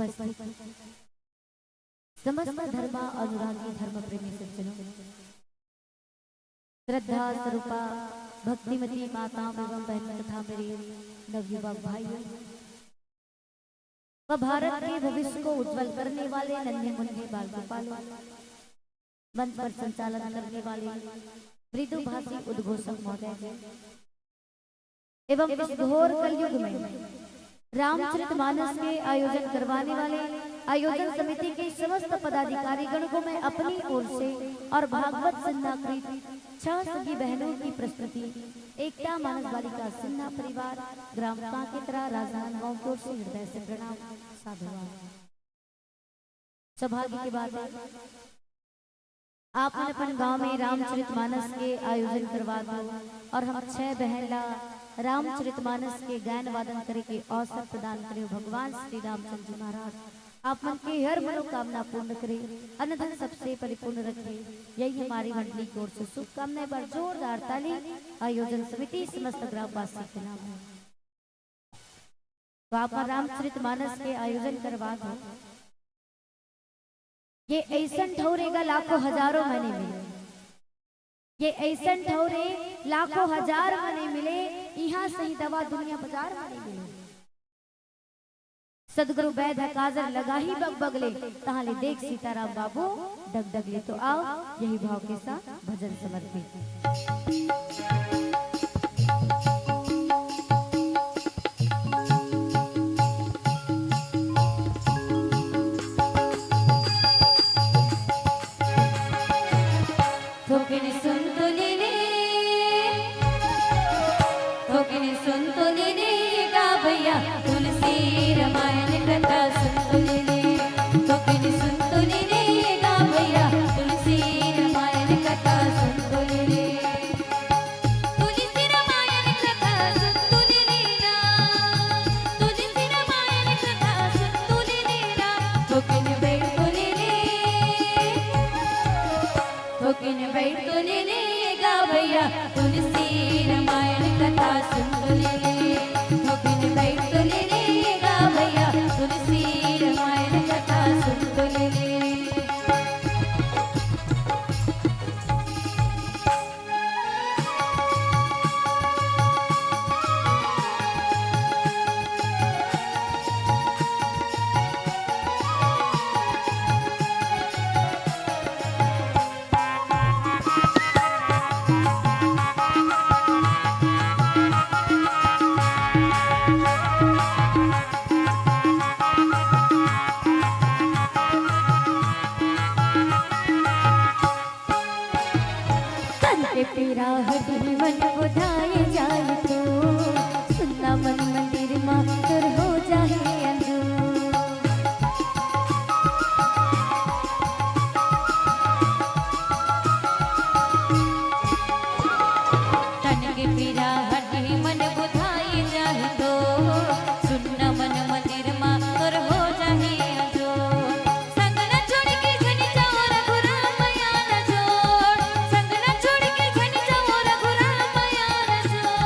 उपस्थित समस्त धर्म अनुरागी धर्म प्रेमी सज्जनों, श्रद्धा स्वरूपा भक्तिमती माताओं एवं बहनों तथा मेरे नवयुवक भाइयों व भारत के भविष्य को उज्जवल करने वाले नन्हे मुन्ने बाल गोपालों, मंच पर संचालन करने वाले मृदुभाषी उद्घोषक महोदय एवं इस घोर कलयुग में रामचरितमानस के आयोजन करवाने वाले आयोजन समिति के समस्त पदाधिकारीगण को मैं अपनी ओर से और भागवत सिन्हा कृत 6 सगी बहनों की प्रस्तुति एकता मानस बालिका सिन्हा परिवार ग्राम कांकेतरा राजधानी गांव की ओर से हृदय से प्रणाम साधुवाद। सौभाग्य की बात है आपने अपन गांव में रामचरितमानस के आयोजन करवा दिया और हम 6 बहनला रामचरितमानस के गायन वादन करे के अवसर प्रदान करे। भगवान श्री रामचंद्र जी महाराज आप मन की हर मनोकामना पूर्ण करे, अन्न धन सबसे परिपूर्ण रखे, यही हमारी मंडली की ओर से शुभकामनाएं। पर जोरदार ताली आयोजन समिति समस्त ग्रामवासी के नाम है। तो आप रामचरितमानस के आयोजन करवा दो, ये ऐसा ठहरेगा लाखों हजारों महीने मिले, ये ऐसा ठहरे लाखों हजार महीने मिले, यहाँ सही दवा दुनिया बाजार में नहीं मिले। सदगुरु वैद काजर लगा ही बग बगले ताले देख सीताराम बाबू डग डगले। तो आओ यही भाव के साथ भजन समर्पित। तुलसी रामायण कथा सुन तो ले, तो किन सुन तो ले गा भैया, तुलसी रामायण कथा सुन तो ले, तुलसी रामायण कथा सुन तो लेना, तुलसी रामायण कथा सुन तो लेना, तो किन बैठ तो ले, तो किन बैठ तो ले गा भैया, तुलसी रामायण कथा सुन तो ले, तो किन बैठ तो ले भैया, तुलसी रामायण कथा सुन तो ले। तेरा हृदय मन बुधाए जाए तो सुनना मन मंदिर मातर हो जाए अंजूर। तन के पीरा हृदय मन बुधाए जाए तो सुनना मन मंदिर मातर हो जाए अंजूर। संग न छोड़ के घन जाओ रघुराम यार जोड़, संग न छोड़ के घन जाओ रघुराम यार जोड़।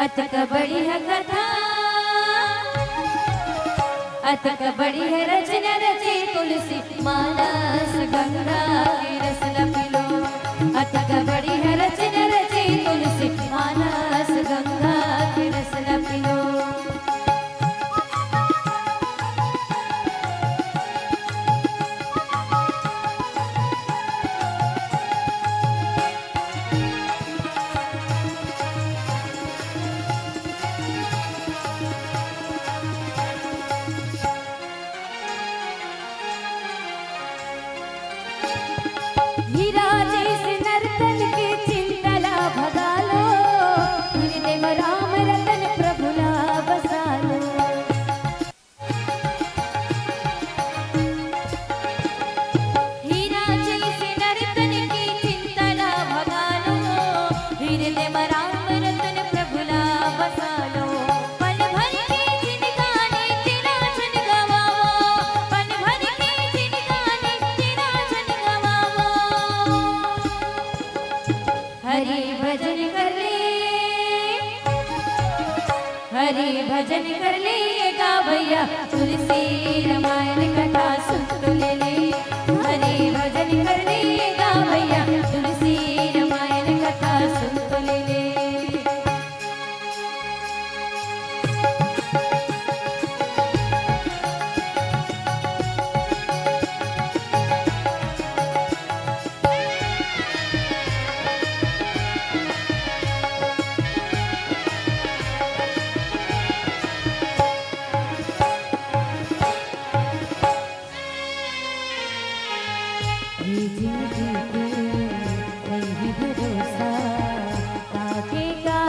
अतक बड़ी है कथा, अतक बड़ी है रचना रचे तुलसी मानस गंगा के रस लपिलो। अतक बड़ी है रचना रचे तुलसी मानस गंगा के रस लपिलो। हीरा जैसे नर्तन की चिंतला भगा लो, हृदय में राम रतन प्रभुला बसा लो। हीरा जैसे नर्तन की चिंतला भगा लो, हृदय में राम रतन प्रभुला बसा लो। पल भर के जिन गाने तेरा जन गवाओ, पल भर के जिन गाने तेरा जन गवाओ। हरि भजन कर ले, हरि भजन कर ले गा भैया तुलसी रामायण कथा सुन तो ले हरे भजन करने गा भैया तुलसी रामायण कथा सुन तो ले ये जिंदगी के वही भरोसा ताके का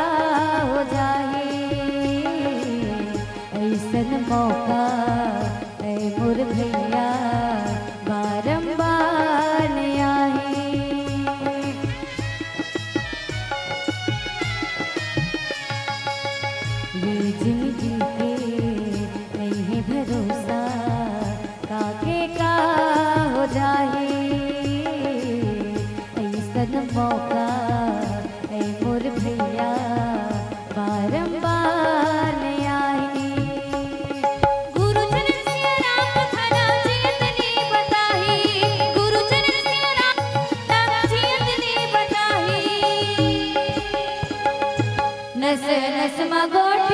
हो जाए ऐसन मौका ऐ मोर भैया बारंबार न आए ये जिंदगी के वही भरोसा ताके का हो जाए मौका ऐ मोर भैया बारंबार न आए गुरु चरण सिया राम थाना जियतनी बताही गुरु चरण सिया राम जियतनी बताही नस नस मगोठ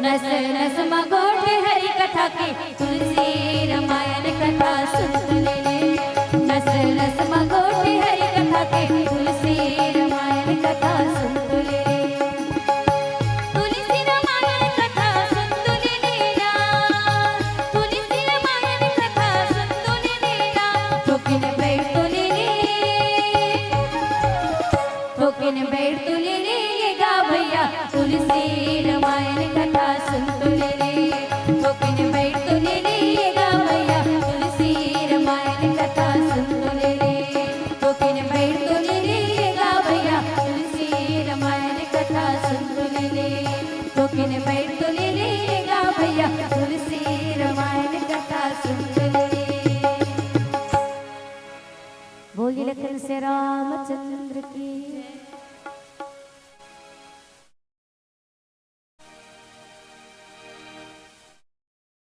नस नस मगोठ हरि कथा की तुलसी रामायण कथा सुन ले नस नस मगोठ हरि कथा के तुलसी रामायण कथा सुन ले तुलसी रामायण कथा सुन लेना तुलसी रामायण कथा सुन लेना ठोकिन बैठ तो बैठ तो ले गा भैया तुलसी रामायण कथा सुन ले ठोकिन बैठ तो ले गा भैया तुलसी रामायण कथा सुन ले ठोकिन बैठ तो ले गा भैया तुलसी रामायण कथा सुन ले ठोकिन बैठ तो ले गा भैया तुलसी रामायण कथा सुन ले बोलिए लखन से रामचंद्र की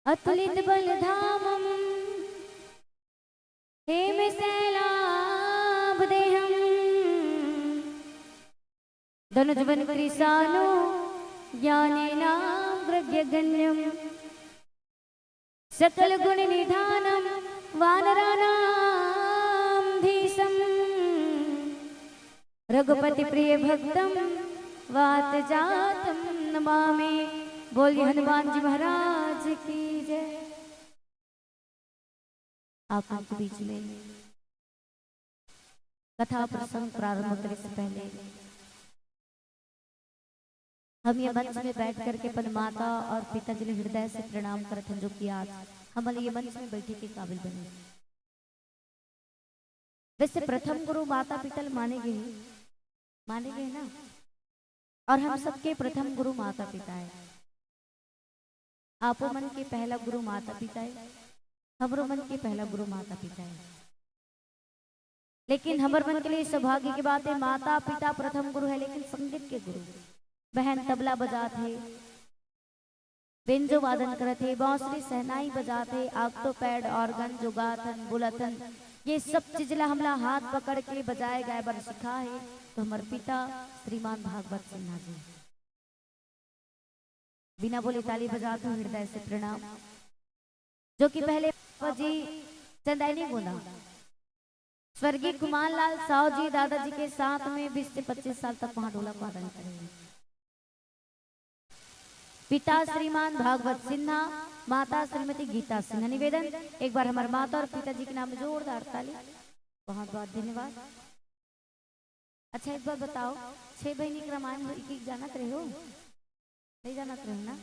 अतुलित बलधामं हेमशैलाभदेहं धनुजवन कृशानो ज्ञानेनाग्रगण्यं सकलगुणनिधानं वानराणां धीशं रघुपतिप्रियभक्तं वातजातं नमामि। बोलिए हनुमान जी महाराज की जय। आप आपके बीच में कथा प्रसंग प्रारंभ करने से पहले हम ये मंच में बैठ करके अपन माता और पिताजी ने हृदय से प्रणाम करते हैं, जो कि आज हमारे ये मंच में बैठे के काबिल बने। वैसे प्रथम गुरु माता पिता माने गए ना, और हम सबके प्रथम गुरु माता पिता है। आपो मन के पहला गुरु माता पिता है, हमरो मन के पहला गुरु माता पिता है। लेकिन हमर मन के लिए सौभाग्य की बात है, माता पिता प्रथम गुरु है, लेकिन संगीत के गुरु बहन तबला बजाते, बेंजो वादन करते, बांसुरी सहनाई बजाते, आगतो पैड ऑर्गन जुगाथन बुलथन, ये सब चीजला हमला हाथ पकड़ के बजाए गाए बर सिखा है। तो हमारे पिता श्रीमान भागवत सिन्हा जी, बिना बोले ताली बजाते हूँ, हृदय से प्रणाम। जो कि पहले पापा जी चंदैनी गोंदा स्वर्गीय कुमार लाल साहु जी दादाजी के साथ में 20 से 25 साल तक वहां ढोलक वादन करेंगे। पिता श्रीमान भागवत सिन्हा, माता श्रीमती गीता सिन्हा। निवेदन एक बार हमारे माता और पिताजी के नाम जोरदार ताली। बहुत बहुत धन्यवाद। अच्छा एक बार बताओ, 6 बहनी के रामायण एक जानत रहे हो? नहीं जानत रहे ना?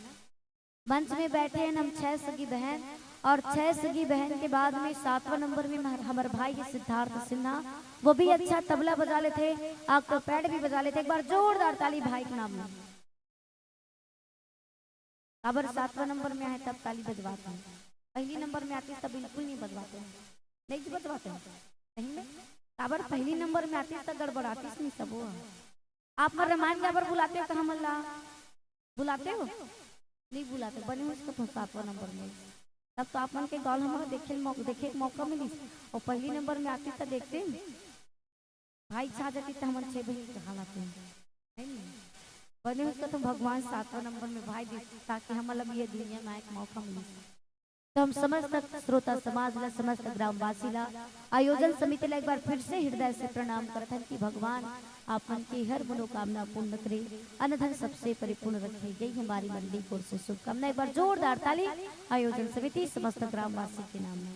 मंच में बैठे हैं हम 6 सगी बहन, और 6 सगी बहन के बाद में 7वां नंबर में हमारे भाई सिद्धार्थ सिन्हा, वो भी अच्छा तबला बजा लेते, आग पैड भी बजा लेते। एक बार जोरदार ताली भाई के नाम में। अगर 7वां नंबर में आए तब ताली बजवाते हैं, पहली नंबर में आती तब बिल्कुल नहीं बजवाते हैं, नहीं बजवाते हैं कहीं में। अगर पहली नंबर में आती तब गड़बड़ाती नहीं सब। आप रामायण गाबर बुलाते हो, कहाँ मल्ला बुलाते हो? नहीं बुलाते बने उसका तो 7वां नंबर में। तब तो आप मन के गॉल हमारा देखे के मौका मिली और पहली नंबर में आती तो देखते भाई छा जाती तो हमारे 6 बहन कहा लाते हैं बने उसका तो भगवान 7वां नंबर में भाई दे ताकि हम मतलब ये दुनिया में एक मौका मिले। तो हम समस्त श्रोता समाज ला समस्त ग्रामवासी ला आयोजन समिति ला एक बार फिर से हृदय से प्रणाम करते हैं कि भगवान आपन की हर मनोकामना पूर्ण करे, अनधन सबसे परिपूर्ण रखे। यही हमारी मंडी की ओर से शुभकामना। एक बार जोरदार ताली आयोजन समिति समस्त ग्रामवासी के नाम में।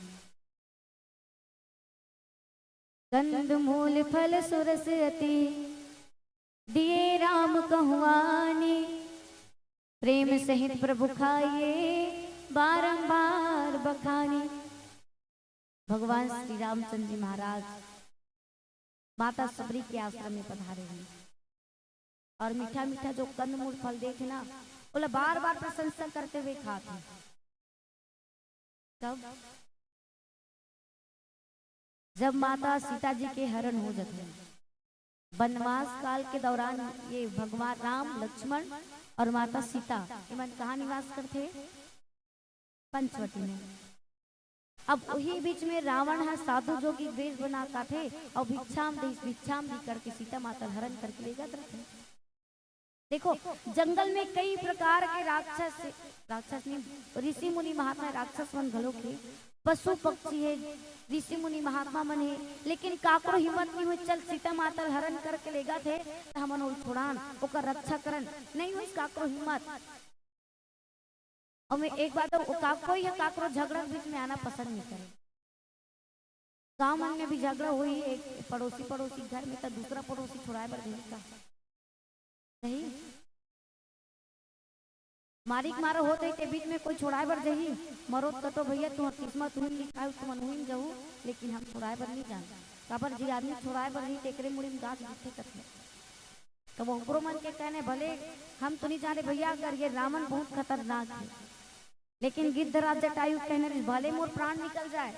कंद मूल फल सुरस अति दिए राम कहुआनी, प्रेम सहित प्रभु खाइए बारंबार बखानी। भगवान श्री रामचंद्र जी महाराज माता सबरी के आश्रम में पधारे हैं और मीठा मीठा जो कंदमूल फल देखे ना बोला बार बार प्रशंसा करते हुए खाते। कब? जब माता सीता जी के हरण हो जाते हैं वनवास काल के दौरान, ये भगवान राम लक्ष्मण और माता सीता इमन कहाँ निवास करते? पंचवटी में। अब वही बीच में रावण है साधु जोगी वेश बना का थे और भिक्षाम दी करके सीता माता हरण करके ले जाते थे। देखो जंगल में कई प्रकार के राक्षस नहीं ऋषि मुनि महात्मा राक्षस मन घलो के पशु पक्षी है ऋषि मुनि महात्मा मन है, लेकिन काकरो हिम्मत नहीं हुई चल सीता माता हरण करके ले गए थे हमन छोड़ान ओकर रक्षा करन नहीं हुई काकरो हिम्मत। और मैं एक बात कोई है काकरो झगड़ा बीच में आना पसंद नहीं करे। गांव मन में भी झगड़ा हुई एक पड़ोसी घर में तो दूसरा पड़ोसी छुड़ाए बर देने का सही मारिक मारा होते के बीच में कोई छुड़ाए बर जही मरोत कतो भैया तू किस्मत हुई लिखाई तुम हुई जाऊ, लेकिन हम छुड़ाए बर नहीं जान काबर जी आदमी छुड़ाए बर नहीं टेकरे मुड़ी में गाछ दिखे कथे। तो वो उपरो मन के कहने भले हम तो नहीं जाने भैया अगर ये रावण बहुत खतरनाक है, लेकिन गिद्धराज जटायु कहने भले मोर प्राण निकल जाए,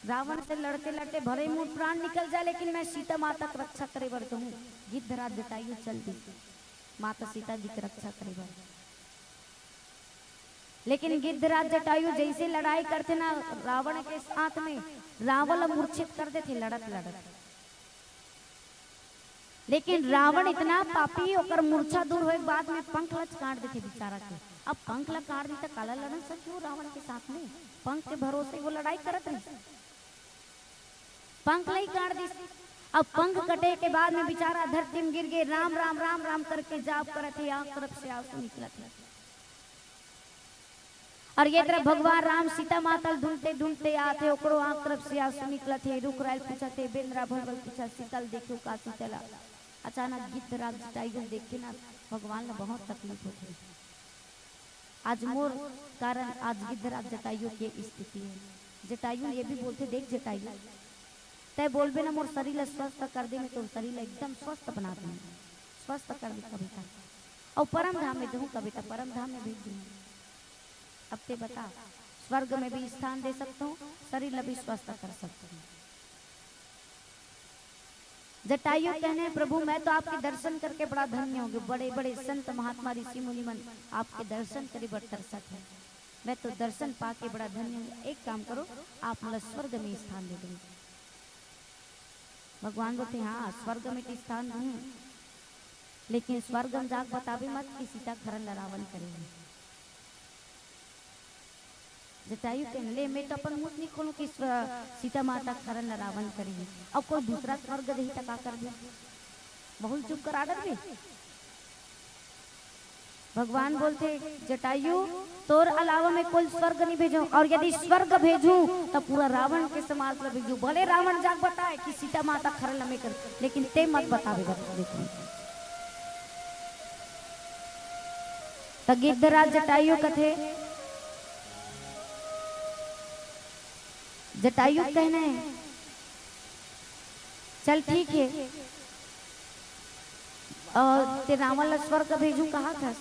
रावण से लड़ते लड़ते भले मोर प्राण निकल जाए, लेकिन मैं सीता माता की रक्षा करे बर कहूँ। गिद्धराज जटायु चल दी माता सीता जी की रक्षा करे बर, लेकिन गिद्धराज जटायु जैसे लड़ाई करते ना रावण के साथ में रावण मूर्छित कर देते लड़त। लेकिन रावण इतना पापी होकर मूर्छा दूर हुए बाद में पंख लच काट देते बेचारा के। अब पंख ला काट दी तो काला लड़न सकियो रावण के साथ में, पंख के भरोसे वो लड़ाई करत रही, पंख लाई काट दी। अब पंख कटे के बाद में बेचारा धरती में गिर गए, राम राम राम राम करके जाप करत है, आंख तरफ से आंसू निकलत है। और ये तरफ भगवान राम सीता माता ढूंढते ढूंढते आते ओकरो आंख तरफ से आंसू निकलत है। रुक राय पूछते बेंद्रा भरबल पूछा शीतल देखो का शीतला। अचानक गिद्धराज जटायु देखे ना भगवान ने बहुत तकलीफ होती है। आज मोर कारण आज गिद्धराज जटायु की स्थिति है। जटायु ये भी बोलते देख जटायु तय बोलबे ना मोर शरीर स्वस्थ कर दे, तो शरीर एकदम स्वस्थ बना दे, स्वस्थ कर दे कविता और परम धाम में दूँ कविता परम धाम में भेज दूँ। अब ते बता स्वर्ग में भी स्थान दे सकता हूँ, शरीर भी स्वस्थ कर सकता हूँ। जटायु कहने प्रभु मैं तो आपके दर्शन करके बड़ा धन्य होंगे, बड़े बड़े संत महात्मा ऋषि मुनि मन आपके दर्शन करे बड़ तरसत है, मैं तो दर्शन पाके बड़ा धन्य हूँ। एक काम करो आप मुझे स्वर्ग में स्थान दे देंगे। भगवान बोलते हाँ स्वर्ग में स्थान दूँ, लेकिन स्वर्ग में जाग बतावे मत कि सीता खरन रावण करेंगे। जटायु कहने ले मैं तो अपन मुँह नहीं खोलूं कि सीता माता खरन रावण करेंगे, अब कोई दूसरा स्वर्ग दही तका कर दे बहुत चुप करा दे। भगवान बोलते जटायु तोर अलावा मैं कोई स्वर्ग नहीं भेजूं, और यदि स्वर्ग भेजूं तो पूरा रावण के समाज में भेजूं। भले रावण जाग बताए कि सीता माता खरन में कर, लेकिन ते मत बतावे तो गिद्धराज जटायु कथे जटायु कहना है चल ठीक है और ते रावण स्वर्ग भेजूं कहा था।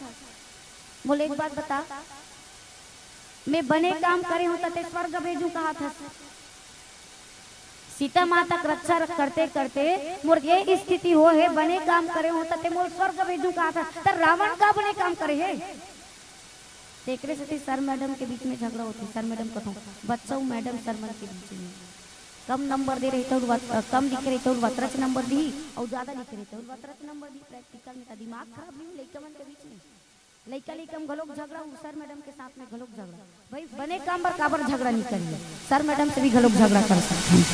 बोले एक बात बता मैं बने काम करे हूं तो स्वर्ग भेजूं कहा था। सीता माता की रक्षा करते करते मोर ये स्थिति हो है, बने काम करे हो तो मोर स्वर्ग भेजूं कहा था। तो रावण का बने काम करे है तेकरे से सर मैडम के बीच में झगड़ा होती, सर मैडम कथों बच्चा मैडम सर मैडम के बीच में कम नंबर दे रही तो कम लिख रही तो वत्रच नंबर दी और ज्यादा लिख रही तो वत्रच नंबर दी। प्रैक्टिकल में दिमाग खराब नहीं लइका मन के बीच में, लइका लइका में घलोक झगड़ा, सर मैडम के साथ में घलोक झगड़ा। भाई बने काम पर काबर झगड़ा नहीं करिए, सर मैडम से भी घलोक झगड़ा कर सकते हैं।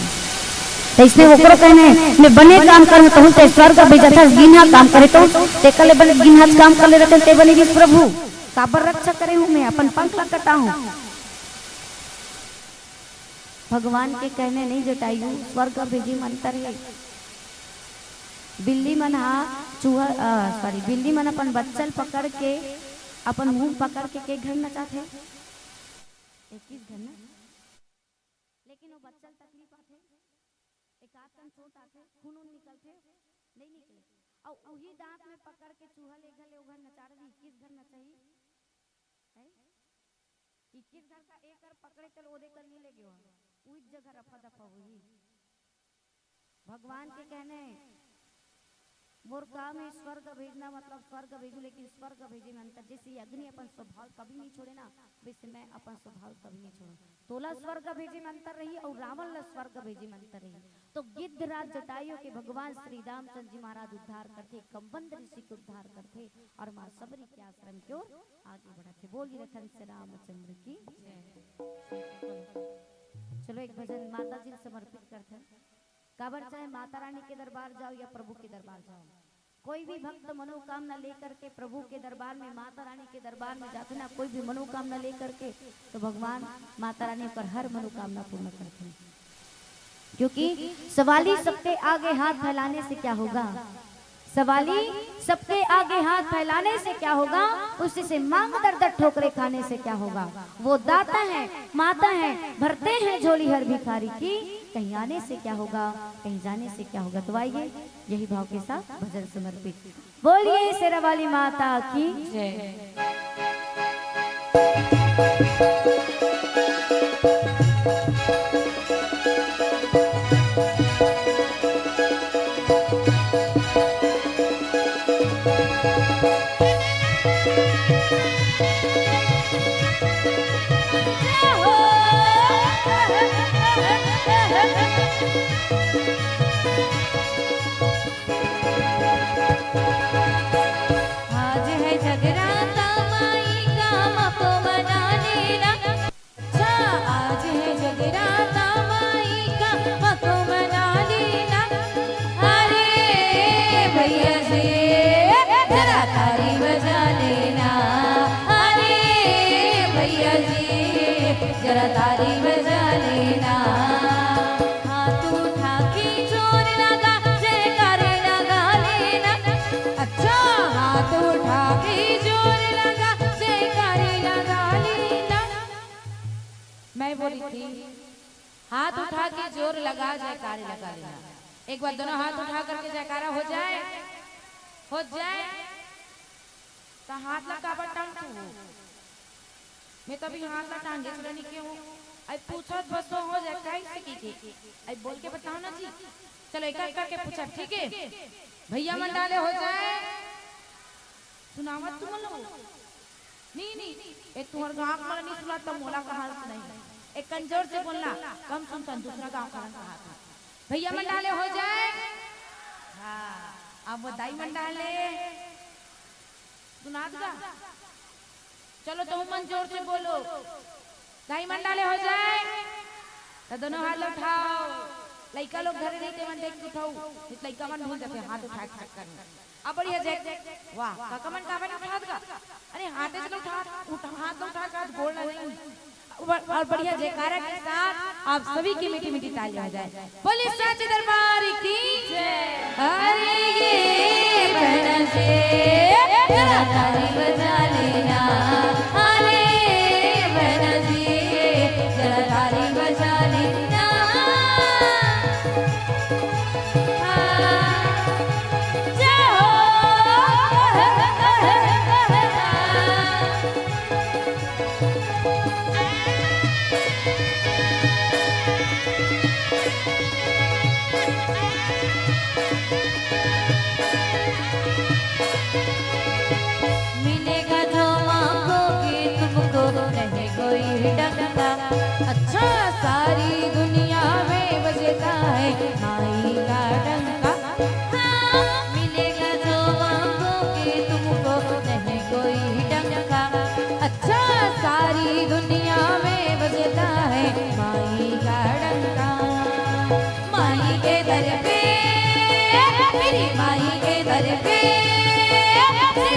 तो इसने ओकरो कहने मैं बने काम कर तो हूं ते स्वर्ग भेजा था गिनहा काम करे तो ते कले बने गिनहा काम कर ले रहते ते बने भी प्रभु काबर रक्षा करे हूं मैं अपन पंख लकटा हूं। भगवान के कहने नहीं जटायु स्वर्ग भेजी मंतर है। बिल्ली मन हा चूहा सॉरी बिल्ली मन अपन बच्चल पकड़ के अपन मुंह पकड़ के घर न चाहते एक घर ना, लेकिन वो बच्चल तकलीफ आते एक आध कन चोट आते खून निकलते नहीं निकले और वही दांत में पकड़ के चूहा ले घर नचाड़ दी। किस घर न चाहिए है 21 घर का एक घर पकड़े चल ओदे कर नहीं ले गयो उस जगह रफा दफा हुई। भगवान के कहने मोर काम है स्वर्ग भेजना मतलब स्वर्ग भेजू, लेकिन स्वर्ग भेजे में अंतर। जैसे अग्नि अपन स्वभाव कभी नहीं छोड़े ना वैसे मैं अपन स्वभाव कभी नहीं छोड़ा। तोला स्वर्ग भेजे में अंतर रही और रावण ला स्वर्ग भेजे में अंतर रही। तो गिद्धराज जटायु के भगवान श्री रामचंद्र जी महाराज उद्धार करते, कंबंद ऋषि को उद्धार करते और माँ सबरी के आश्रम की ओर आगे बढ़ते। बोलिए रतन से रामचंद्र की चलो एक भजन माता जी समर्पित करते हैं। काबर चाहे माता रानी के दरबार जाओ या प्रभु के दरबार जाओ, कोई भी भक्त मनोकामना लेकर के प्रभु के दरबार में माता रानी के दरबार में जाते ना, कोई भी मनोकामना लेकर के तो भगवान माता रानी पर हर मनोकामना पूर्ण करते हैं। क्योंकि सवाली सबके आगे हाथ फैलाने से क्या होगा, सवाली सबके आगे हाथ फैलाने से क्या होगा, उसी से मांग दर दर ठोकरे खाने से क्या होगा। वो दाता है माता है भरते हैं झोली हर भिखारी की, कहीं आने से क्या होगा कहीं जाने से क्या होगा। तो आइए यही भाव के साथ भजन समर्पित बोलिए शेरा वाली माता की जय। आज है जगराता माई काम को मना लेना। अच्छा आज है जगराता माई काम को मना लेना। अरे भैया जी जरा ताली बजा लेना। अरे भैया जी जरा ताली बजा लेना। हाथ उठा के जोर लगा जयकारे लगा लेना। अच्छा हाथ उठा के जोर लगा जयकारे लगा लेना। मैं बोली थी हाथ उठा के जोर लगा जयकारे लगा लेना। एक बार दोनों हाथ उठा करके जयकारा हो जाए तो हाथ लगा टांग तू मैं तभी हाथ ला टांगे चलनी के हूँ। आई पूछत बस तो हो जाए कैसे की आई बोल के बताओ ना जी। चलो एक एक करके पूछा ठीक है भैया मन डाले हो जाए सुनावत तुम लोग नहीं एक तुम्हारे गांव में नहीं सुना तो मोला कहां नहीं एक कंजोर से बोलना कम सुनता दूसरा गांव का कहा था भैया मन डाले हो जाए। हाँ अब दाई मन डाले सुना दूंगा। चलो तुम मन जोर से बोलो दाई मन डाले हो जाए तो दोनों हाथ उठाओ। लड़का लोग घर नहीं थे मन देख उठाओ इस लड़का मन भूल जाते हाथ उठा कर अब बढ़िया जय वाह काका मन का बन उठा का अरे हाथ से उठा हाथ उठा कर बोलना नहीं और बढ़िया जयकारा के साथ आप सभी की मीठी मीठी ताली हो जाए। बोलिए सच्चे दरबार की जय। अरे ये बहना से जरा ताली बजा लेना। अरे बहना से जरा ताली बजा लेना। जय हो मिलेगा जो मांगोगे तुम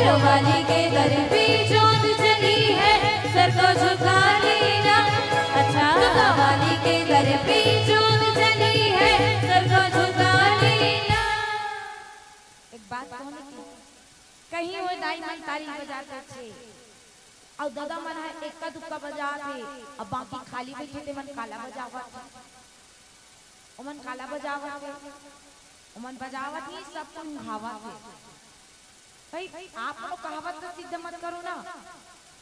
सिरों वाली के दर पे जोत जली है, सर को झुका लेना। अच्छा दुर्गा वाली के दर पे जोत जली है, सर को झुका लेना। एक बात कहूं कहीं वो दाई मन ताली बजाते थे और दादा मन है एक्का दुक्का बजाते और बाकी खाली बैठे थे मन काला बजावत ओमन काला बजावत ओमन बजावत ही सब तुम घावत है भाई आप लोग कहावत तो सिद्ध मत करो ना।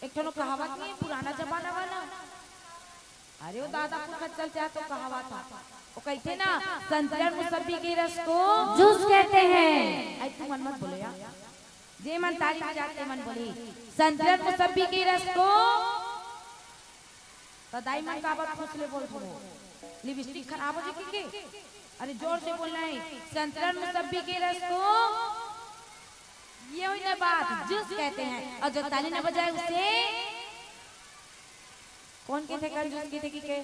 एक ठो कहावत नहीं पुराना जमाना वाला अरे वो दादा पुरखा चल जाए तो कहावत था वो कहते ना संतरा मुसब्बी के रस को जूस कहते हैं। ऐ तू मन मत बोले यार जे मन ताली बजाते मन बोले संतरा मुसब्बी के रस को तो दाई मन का बात पूछ ले बोल तुम लिपस्टिक खराब हो जाएगी के अरे जोर से बोलना है संतरा मुसब्बी के रस को ये हुई ना बात जूस कहते हैं और जो ताली न बजाए उसे कौन के थे कंजूस के थे के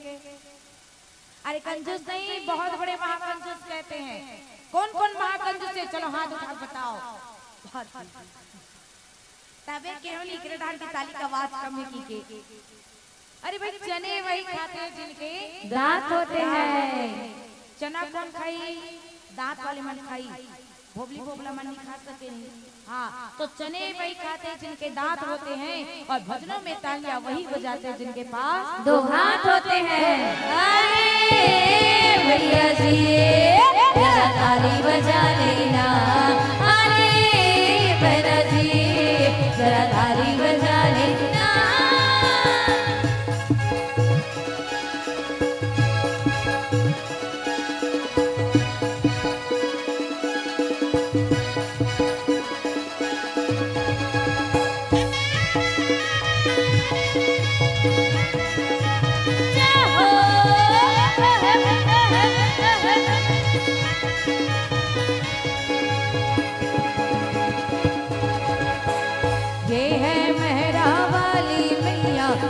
अरे कंजूस नहीं बहुत बड़े महाकंजूस कहते हैं। कौन कौन महाकंजूस है चलो हाथ उठा बताओ। तबे केवल इकरे डाल की ताली का आवाज कम है की के अरे भाई चने वही खाते हैं जिनके दांत होते हैं। चना कौन खाई दांत वाले मन खाई भोबली भोबला मन नहीं खा सके नहीं। हाँ तो चने वही खाते हैं जिनके दांत होते हैं और भजनों में तालियां वही बजाते हैं जिनके पास दो हाथ होते हैं। अरे भैया जी जरा ताली बजा लेना। अरे भैया जी जरा ताली बजा लेना।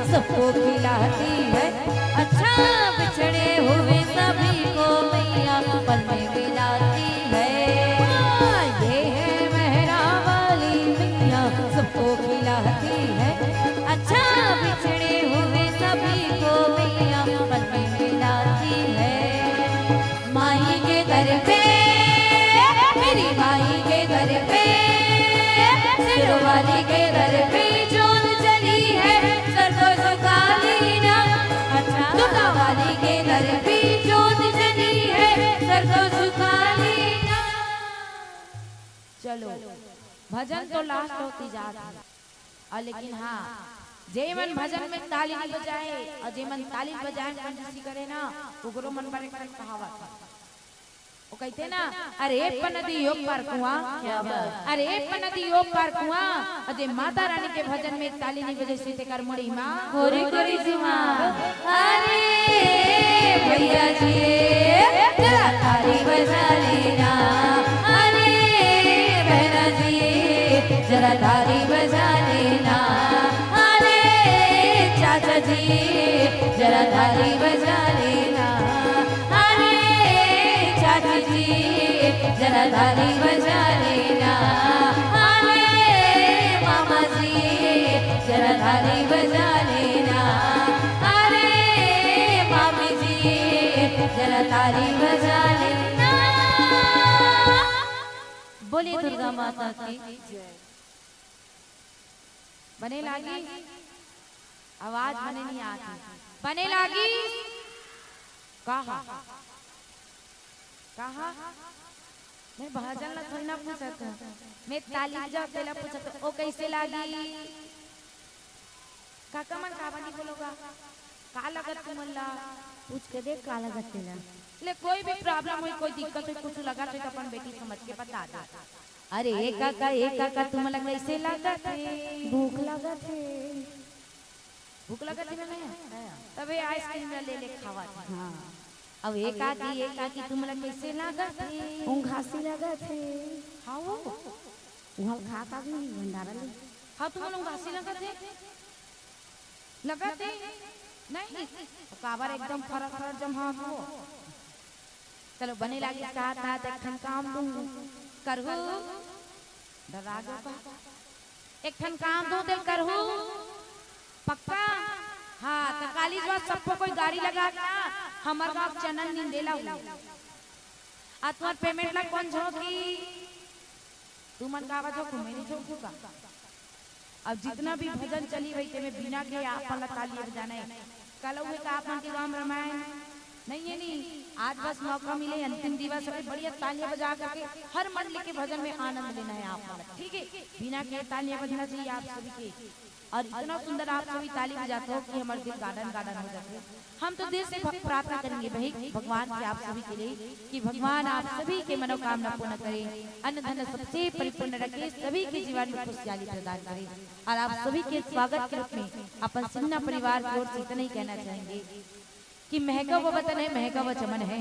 सबको खिलाती है अच्छा बिछड़े हुए सभी को मैया पल में मिलाती है। ये है मेहरा वाली मैया सबको खिलाती है अच्छा बिछड़े हुए सभी को मैया पल में मिलाती है। माई के दर पे मेरी माई के दर पे सिरों वाली के दर पे दुर्गा वाली के दर पे जोत जली है सर को झुका लेना। चलो भजन तो लास्ट होती जाती है और लेकिन हाँ जे मन भजन में ताली नहीं बजाए और जे मन ताली बजाए कंजूसी करे ना उगरो मन पर एक कहावत है वो कहते ना अरे पनदी योग पार कुआं अरे पनदी योग पार कुआं अरे माता रानी के भजन में ताली नहीं बजे सीते कर मुड़ी माँ गोरी गोरी जी माँ। अरे भैया जी जरा ताली बजा लेना। अरे बहना जी जरा ताली बजा लेना। अरे चाचा जी जरा ताली बजा लेना। जरा ताली बजा लेना। अरे मामा जी जरा ताली बजा लेना। अरे मामी जी जरा ताली बजा लेना। बोली दुर्गा माता की बने लागी आवाज बने नहीं आती बने लागी कहा कहा मैं भजन ला थोड़ी ना पूछा था मैं ताली जा पहला पूछा था ओ कैसे लागी काका मन का बनी बोलोगा का लगत तुमला पूछ के देख का लगत तेला ले कोई भी प्रॉब्लम हुई कोई दिक्कत हुई कुछ लगा तो अपन बेटी समझ के बता दे। अरे एक काका तुम लग ऐसे लागत है भूख लागत है भूख लगत है नहीं तबे आइसक्रीम ले ले खावा। हाँ अब एक आकी तुम लग कैसे लागत है घासी लागत है। हाँ वो वहाँ खा का भी भंडारा ले हाँ तुम लोग घासी लगत है नहीं काबर एकदम फरक फरक जम हाँ हो चलो बने लागी साथ साथ एक काम दूँ करहु डरागो का एक ठन काम दो दिल करहू पक्का। हाँ तो काली बात सबको कोई गाड़ी लगा के ना हमार गाँव चनन निंदेला हुई आ तुम्हार पेमेंट ला कौन झोंकी तू मन का आवाज हो मैंने झोंकू का। अब जितना भी भजन चली वही ते में बिना के आप वाला ताली बजाना है। कल हुए का आप मन के गाँव रामायण नहीं है नहीं आज बस मौका मिले अंतिम दिवस है बढ़िया तालियां बजा करके हर मंडली के भजन में आनंद लेना है आप वाला ठीक है। बिना के तालियां बजना चाहिए आप सभी के और इतना सुंदर आप सभी ताली बजाते हो कि हमारे दिल गार्डन गार्डन हो जाते हैं। हम तो दिल से प्रार्थना करेंगे भाई भगवान के आप सभी के लिए कि भगवान आप सभी के मनोकामना पूर्ण करे अन्न धन सबसे परिपूर्ण रखे सभी के जीवन में खुशहाली प्रदान करे। और आप सभी के स्वागत के रूप में अपन सिन्हा परिवार की ओर से इतना ही कहना चाहेंगे कि महका वो वतन है महका वो चमन है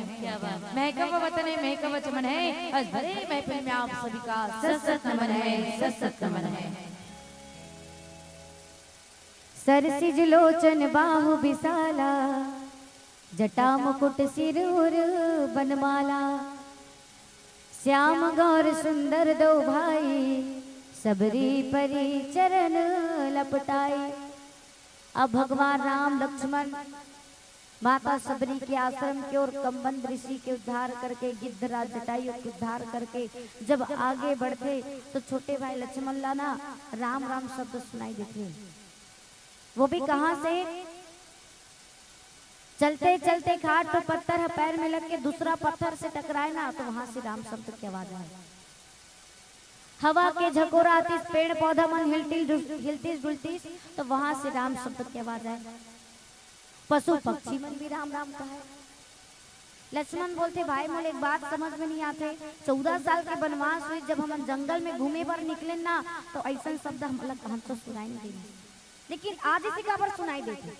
महका वो वतन है महका वो चमन है आज भरे महफिल में आप सभी का सत नमन है सत नमन है। सरसिज लोचन बाहु विशाला जटा मुकुट सिर उर बनमाला श्याम गौर सुंदर दो भाई सबरी परी चरण लपटाई। अब भगवान राम लक्ष्मण माता सबरी के आश्रम के और कंबंद ऋषि के उद्धार करके गिद्धराज जटायु के उद्धार करके जब आगे बढ़ते तो छोटे भाई लक्ष्मण लाना राम राम शब्द सुनाई देते। वो भी कहां से चलते चलते खाट पर पत्थर है पैर में लग के दूसरा पत्थर से टकराए ना तो वहां से राम शब्द की आवाज आए। हवा के झकोरा आती पेड़ पौधा मन हिलती डुलती तो वहां से राम शब्द की आवाज आए। पशु पक्षी मन भी राम राम कहे। लक्ष्मण बोलते भाई मोले एक बात समझ में नहीं आते 14 साल के वनवास हुई जब हम जंगल में घूमे पर निकले ना तो ऐसा शब्द हम तो सुनाई नहीं देते लेकिन आज इसी का पर सुनाई देते।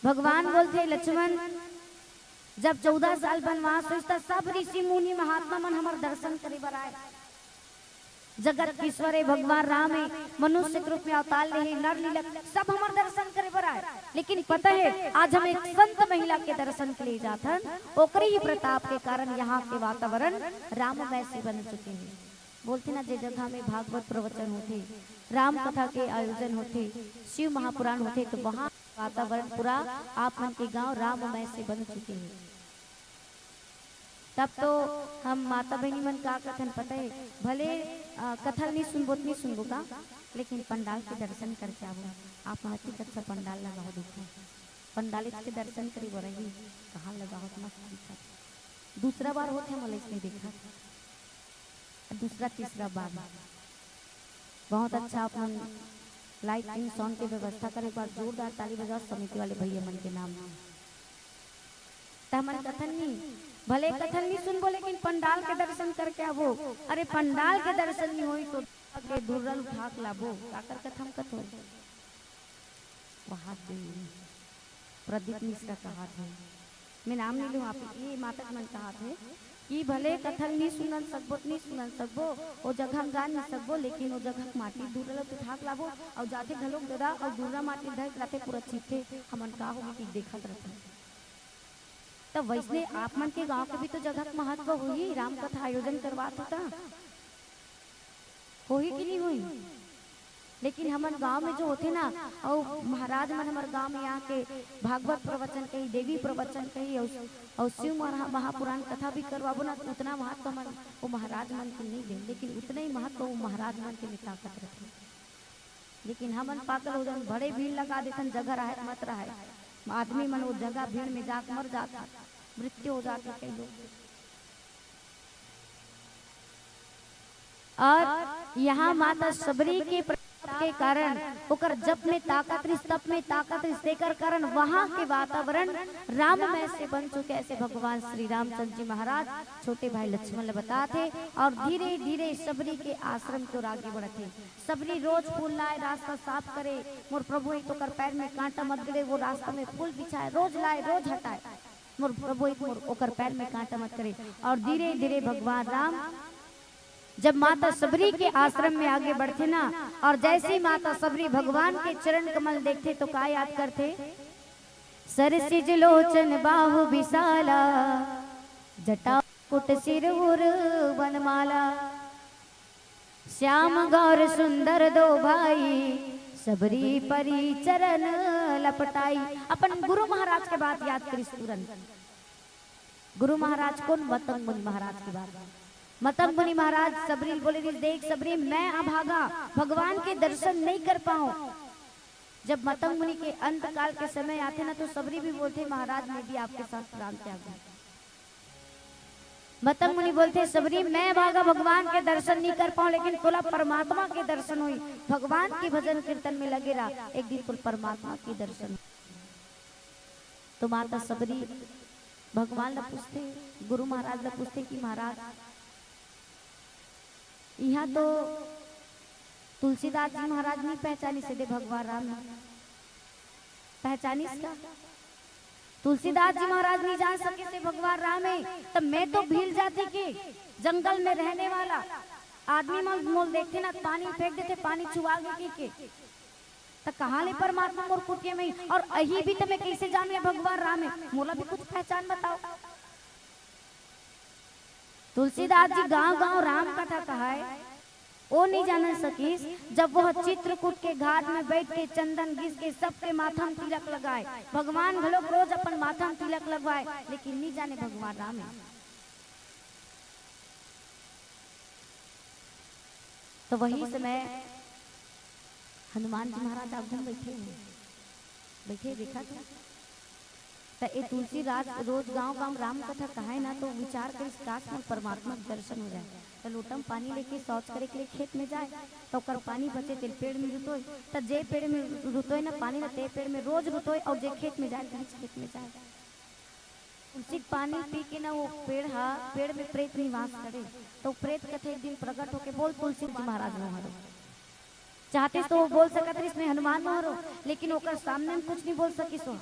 भगवान बोलते लक्ष्मण जब 14 साल वनवास हुई तब सब ऋषि मुनि महात्मा मन हमार दर्शन करे बर आए। जगत ईश्वर है भगवान राम है मनुष्य के रूप में अवतार ले नर लीला सब हमार दर्शन करे बर आए। लेकिन पता है आज हम एक संत महिला के दर्शन के लिए जाथन ओकरे ही प्रताप के कारण यहाँ के वातावरण राममय से बन चुके हैं। बोलते ना जे जगह में भागवत प्रवचन होते राम कथा के आयोजन होते शिव महापुराण होते तो वहाँ वातावरण पूरा आप मन के गांव राममय से बन चुके हैं। तब तो हम माता बहनी मन का कथन पता है भले कथा नहीं सुनबो का लेकिन पंडाल के दर्शन करके आओ। आप महती अच्छा पंडाल लगा हो देखो पंडाल के दर्शन करी बोल रही कहाँ लगा हो मस्त दिखा। दूसरा बार होते हम इसने देखा दूसरा तीसरा बार बहुत अच्छा अपन लाइटिंग साउंड की व्यवस्था करे। एक बार जोरदार ताली बजाओ समिति वाले भैया मन के नाम। तमन कथन नहीं भले कथन नहीं सुन बोले लेकिन पंडाल के दर्शन करके आवो। अरे पंडाल के दर्शन नहीं हुई तो के दुर्रल भाग लाबो काकर कथम कथो वहां प्रदीप मिश्रा कहा थे मैं नाम नहीं लूँ आप ये माता मन कहा थे कि भले कथन नहीं सुनन सकबो नहीं सुनन सकबो वो जगह हम गान नहीं सकबो लेकिन वो जगह माटी दूर तो ठाक लाबो और जाते घलोक ददा और दूसरा माटी धर रहते पूरा चीते हमन का हो कि देखत रहते। तो वैसे आप मन के गांव के भी तो जगह महत्व हुई राम कथा आयोजन करवात होता होई कि नहीं हुई। लेकिन हमारे गांव में जो होते ना और महाराज मन हमारे गांव में यहाँ के भागवत प्रवचन कही देवी प्रवचन कही और शिव महापुराण कथा भी करवाबो ना उतना महत्व मन वो महाराज मन के नहीं दे लेकिन उतना ही महत्व वो महाराज मन के ताकत रखे। लेकिन हमन पागल हो जान बड़े भीड़ लगा देते जगह रहे मत रहे आदमी मन वो जगह भीड़ में जाकर मर जाता मृत्यु हो जाती कई लोग। और यहाँ माता सबरी के कारण ओकर जप में ताकत तप में ताकत देकर कारण वहाँ के वातावरण राममय से बन चुके। ऐसे भगवान श्री रामचंद्र जी महाराज छोटे भाई लक्ष्मण बताते और धीरे धीरे सबरी के आश्रम की ओर आगे बढ़ते। सबरी रोज फूल लाए रास्ता साफ करे मोर प्रभु एक तो कर पैर में कांटा मत गिरे वो रास्ता में फूल बिछाए रोज लाए रोज हटाए मोर प्रभु एक मोर ओकर पैर में कांटा मत करे। और धीरे धीरे भगवान राम जब माता सबरी के आश्रम में आगे बढ़ते ना और जैसे ही माता सबरी भगवान के चरण कमल देखते तो क्या याद करते सरसिज लोचन बाहु विशाला जटा कुट सिर उर वनमाला श्याम गौर सुंदर दो भाई, सबरी परी चरण लपटाई। अपन गुरु महाराज के बात याद करी तुरंत। गुरु महाराज कौन? मतंग मुनि महाराज की बात। मतंग मुनि महाराज सबरी बोले, देख सबरी, मैं अभागा भगवान के दर्शन नहीं कर पाऊं। जब मतंग मुनि के अंत काल के समय आते ना, तो सबरी भी बोलते महाराज मैं भी आपके साथ प्राण त्याग दूं। मतंग मुनि बोलते सबरी, मैं भागा भगवान के दर्शन नहीं कर पाऊं, लेकिन तुला परमात्मा के दर्शन हुई। भगवान की भजन कीर्तन में लगे रहा, एक दिन तुल परमात्मा के दर्शन। तो माता सबरी भगवान ला पूछते, गुरु महाराज ला पूछते कि महाराज यहाँ तो तुलसीदास जी महाराज नहीं पहचानी सीधे भगवान राम पहचानी इसका। तुलसीदास जी महाराज नहीं जान सके से भगवान राम है, तब मैं तो भील जाती के जंगल में रहने वाला आदमी मोल देखते ना पानी फेंक देते, पानी चुवा के तो कहाँ ले परमात्मा मोर कुटिया में। और अही भी तो मैं कैसे जाने भगवान राम है, मोला भी कुछ पहचान बताओ। तुलसीदास जी गांव गांव राम कथा कहा है, वो नहीं जान सकीस। जब वह चित्रकूट के घाट में बैठ के चंदन घिस के सबके माथा में तिलक लगाए, भगवान भलो रोज अपन माथा में तिलक लगवाए, लेकिन नहीं जाने भगवान राम है। तो वही समय हनुमान जी महाराज आगुन बैठे देखा था। तो ये तुलसी रोज गांव गांव राम कथा कहा ना, तो विचार कर काश में परमात्मा के दर्शन हो जाए। तो लोटम पानी लेके शौच करे के लिए खेत में जाए, तो कर पानी बचे तेल पेड़ में रुतोय, तो जे पेड़ में रुतोय ना पानी ना ते पेड़ में रोज रुतोय, और जे खेत में जाए खेत में जाए तुलसी पानी पी के ना वो पेड़ में प्रेत निवास करे। तो प्रेत कथे एक दिन प्रकट होके बोल तुलसी जी महाराज मोहरो चाहते तो वो बोल सकत इसमें हनुमान मोहरो, लेकिन ओकर सामने में कुछ नहीं बोल सकी। सो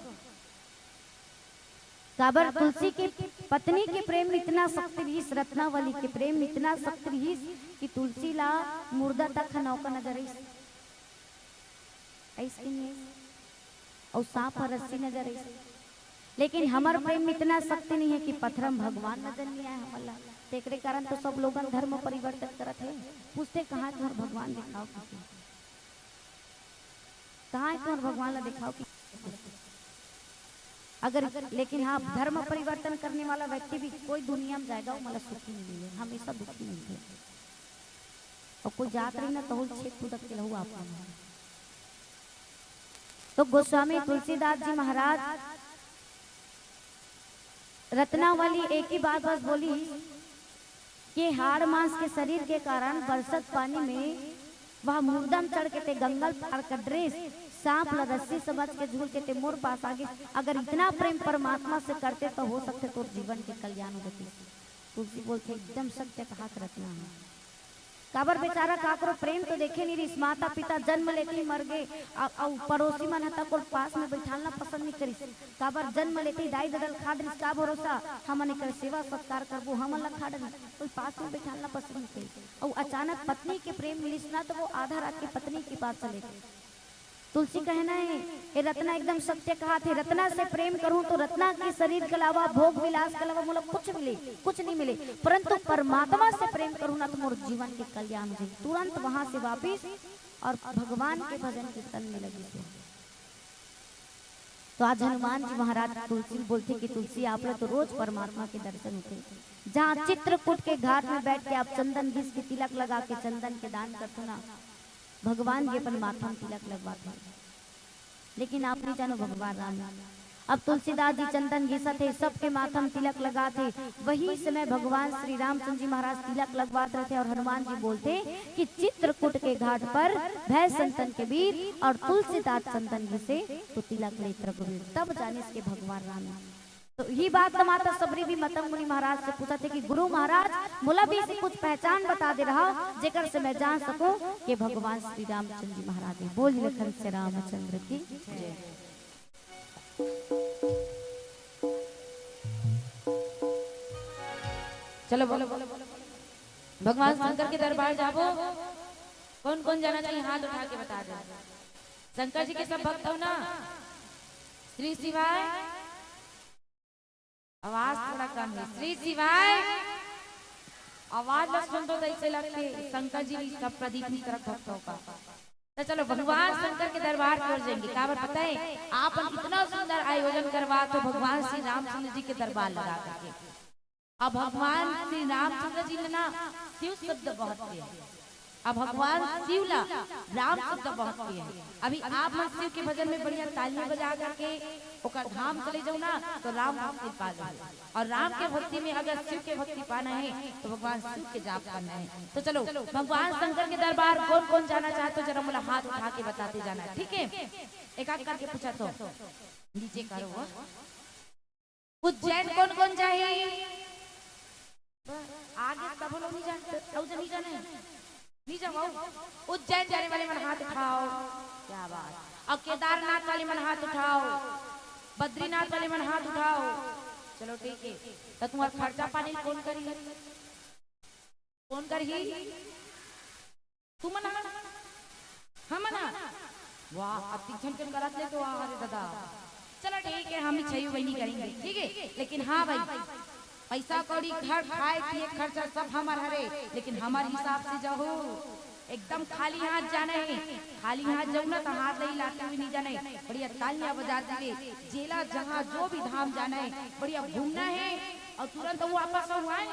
काबर तुलसी की पत्नी के प्रेम में इतना शक्ति रहीस, रत्नावली के प्रेम में इतना शक्ति रहीस कि तुलसी ला मुर्दा तक नौका नजर ऐसे नहीं और सांप रस्सी नजर ऐसे। लेकिन हमार प्रेम में इतना शक्ति नहीं है कि पत्थरम भगवान नजर नहीं आया हमारा। तेरे कारण तो सब लोग धर्म परिवर्तन करते हैं, पूछते कहाँ तुम्हार भगवान दिखाओ, कहाँ है तुम्हार भगवान ला दिखाओ कि अगर लेकिन हाँ धर्म परिवर्तन करने वाला व्यक्ति भी कोई दुनिया में जाएगा वो मतलब सुखी नहीं मिले, हमेशा दुखी मिलते। और कोई जात रही ना तो छेद खुदक के लहू आप। तो गोस्वामी तुलसीदास जी महाराज रत्नावली एक ही बात बस बोली कि हाड़ मांस के शरीर के कारण बरसत पानी में वह मुर्दम चढ़ के ते गंगल पार का ड्रेस सांप ला रस्सी समझ के झूल के ते मोर पास आगे। अगर इतना प्रेम परमात्मा से करते तो हो सकते तो जीवन के कल्याण होती। तुलसी बोलते एकदम सत्य कहा रत्ना है। काबर बेचारा काकरो प्रेम तो देखे नहीं रही, माता पिता जन्म लेते ही मर गए, पड़ोसी मन हता को पास में बैठालना पसंद नहीं करी। काबर जन्म लेते ही दाई ददल खा रही, का भरोसा हमने कर सेवा सत्कार करबो, हमन ला खा रही, कोई पास में बैठालना पसंद नहीं करी। और अचानक पत्नी के प्रेम मिलिस ना, तो वो आधा रात के पत्नी की बात चले। तुलसी कहना है ये रत्ना एकदम सत्य कहा थे, रत्ना से प्रेम करूं तो रत्ना के शरीर के अलावा भोग विलास के अलावा मुझे कुछ मिले कुछ नहीं मिले, परंतु परमात्मा से प्रेम करूं ना तो मोर जीवन के कल्याण हो। तुरंत वहां से वापिस और भगवान के भजन कीर्तन में लगी थे। तो आज हनुमान जी महाराज तुलसी बोलते कि तुलसी आप लोग तो रोज परमात्मा के दर्शन होते। जहाँ चित्रकूट के घाट में बैठ के आप चंदन घिस के तिलक लगा के चंदन के दान करते ना, भगवान जी अपन माथा में तिलक लगवाते, लेकिन आप नहीं जानो भगवान राम। अब तुलसीदास जी चंदन घिसा थे, सबके माथा में तिलक लगाते। वही समय भगवान श्री रामचंद्र जी महाराज तिलक लगवाते रहते और हनुमान जी बोलते कि चित्रकूट के घाट पर भय संतन के वीर और तुलसीदास चंदन घिसे तो तिलक ले रघुवीर, तब जाने इसके भगवान राम। तो ये बात माता सबरी भी मतंग मुनि महाराज से पूछा थे कि गुरु महाराज मोला भी से कुछ पहचान बता दे रहा जेकर से मैं जान सकूं कि भगवान श्री रामचंद्र जी महाराज है। बोल लखन से रामचंद्र की जय। चलो बोलो भगवान शंकर के दरबार जाबो। कौन कौन जाना चाहिए हाथ उठा के बता दो। शंकर जी के सब भक्त हो ना? श्री शिवाय, आवाज थोड़ा कम है। श्री शिवाय, आवाज न सुन तो ऐसे लगते शंकर जी भी सब प्रदीप की तरफ भक्तों का। तो चलो भगवान शंकर के दरबार की ओर जाएंगे। क्या बात पता है, आप इतना सुंदर आयोजन करवा तो भगवान श्री रामचंद्र जी के दरबार लगा करके। अब भगवान श्री रामचंद्र जी ने ना शिव शब्द बहुत किया, अब भगवान शिवला राम शब्द बहुत किए हैं। अभी आप मन शिव के भजन में बढ़िया तालियां बजा करके ओकर धाम चले जाओ ना तो राम भक्ति पा लो, और राम के भक्ति में अगर शिव के भक्ति पाना है तो भगवान शिव के जाप करना है। तो चलो भगवान शंकर के दरबार कौन कौन जाना चाहते हो जरा मुझे हाथ उठा के बताते जाना, ठीक है? एक एक करके पूछा तो नीचे करो। उज्जैन कौन कौन जाए? आगे सब लोग नहीं जानते, नहीं जाने नहीं जाओ। उज्जैन जाने वाले मन हाथ उठाओ, क्या बात। अब केदारनाथ वाले मन हाथ उठाओ, बद्रीनाथ वाले मन हाथ उठाओ। चलो ठीक है, तो तुम्हारा खर्चा पानी कौन करी? कौन करी? तू मना, हम मना। वाह, अब तीन के करत ले तो अरे दादा। चलो ठीक है, हम ही छही वही नहीं करेंगे, ठीक है? लेकिन हाँ भाई, पैसा कौड़ी घर खाए पिए खर्चा सब हमारा हरे, लेकिन हमारे हिसाब से जाओ। एकदम खाली हाथ जाना है, खाली हाथ जाओ ना तो हाथ नहीं लाते हुए नहीं जाना है। बढ़िया तालियां बजाते हुए जेला जहाँ जो भी धाम जाना है बढ़िया घूमना है, और तुरंत वो वापस हुआ है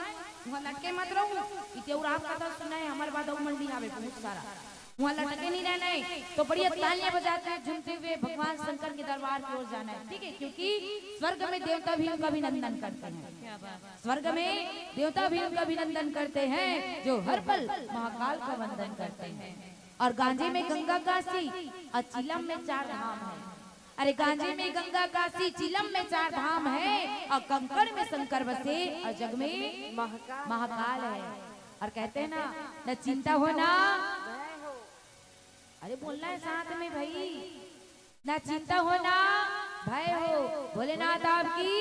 वहाँ लटके मत रहो। इतने और आपका तो सुना है हमारे बाद मंडी आवे बहुत सारा, वहाँ लटके नहीं रहना है। तो बढ़िया तालियां बजाते हैं झूमते हुए भगवान शंकर के दरबार की ओर जाना है, ठीक है? क्योंकि स्वर्ग में देवता भी उनका अभिनंदन करते हैं, स्वर्ग में देवता भी उनका अभिनंदन करते हैं जो हर पल महाकाल का वंदन करते हैं। और गांजे में गंगा काशी और चिलम में 4 धाम है। अरे गांजे में गंगा काशी, चिलम में 4 धाम है, और कंकड़ में शंकर बसे, और जग में महाकाल है। और कहते हैं ना, न चिंता हो ना, अरे बोलना है साथ में भाई, ना चिंता हो ना भय हो, भोलेनाथ आपकी।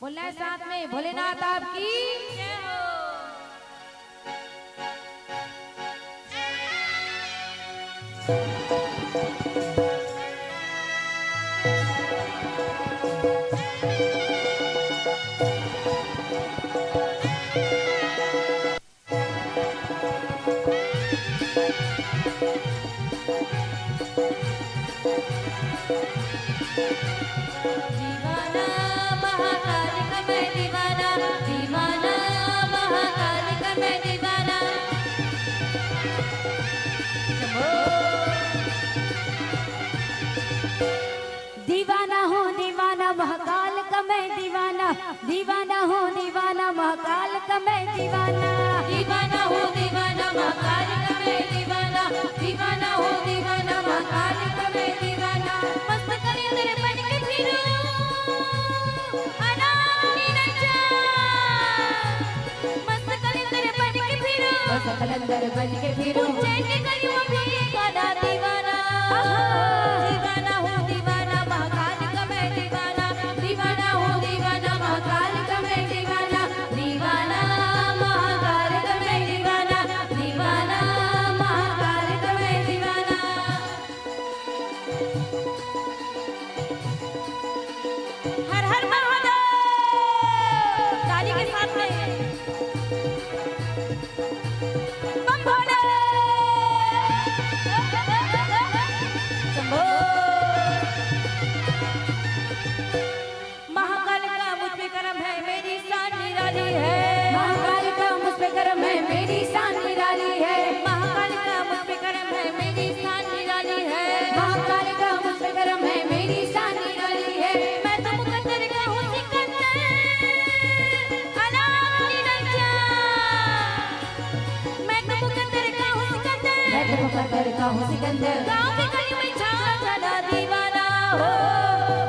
बोलना है साथ में, भोलेनाथ आपकी जय हो। दीवाना महाकाल का मैं दीवाना, दीवाना महाकाल का मैं दीवाना। दीवाना हो दीवाना महाकाल का मैं दीवाना, दीवाना हो दीवाना महाकाल का मैं दीवाना। दीवाना हो दीवाना महाकाल का मैं दीवाना, दीवाना हो दीवाना महाकाल का मैं दीवाना। मस्त करे तेरे बन के फिरो अनानी नचा, मस्त करे तेरे बन के फिरो, मस्त कलंदर बन के फिरो, उज्जैन के गलियों में गाना दीवाना। दीवाना हो दीवाना महाकाल का मैं दीवाना, दीवाना हो दीवाना महाकाल का मैं दीवाना, दीवाना महाकाल का मैं दीवाना, दीवाना महाकाल का मैं दीवाना। हर हर महादेव, ताली के साथ में बम भोले शंभो। महाकाल का मुझ पे करम है, मेरी शान निराली है। महाकाल का मुझ पे करम है, मेरी शान निराली है। महाकाल का मुझ पे करम है, मेरी शान निराली है। महाकाल का मुझ पे करम है, मेरी शान निराली है। मैं तो मुकद्दर का हूँ सिकंदर, अनानी नचा। मैं तो मुकद्दर का हूँ सिकंदर, मैं तो मुकद्दर का हूँ सिकंदर। गाँव के गली में छा जाना दीवाना हो।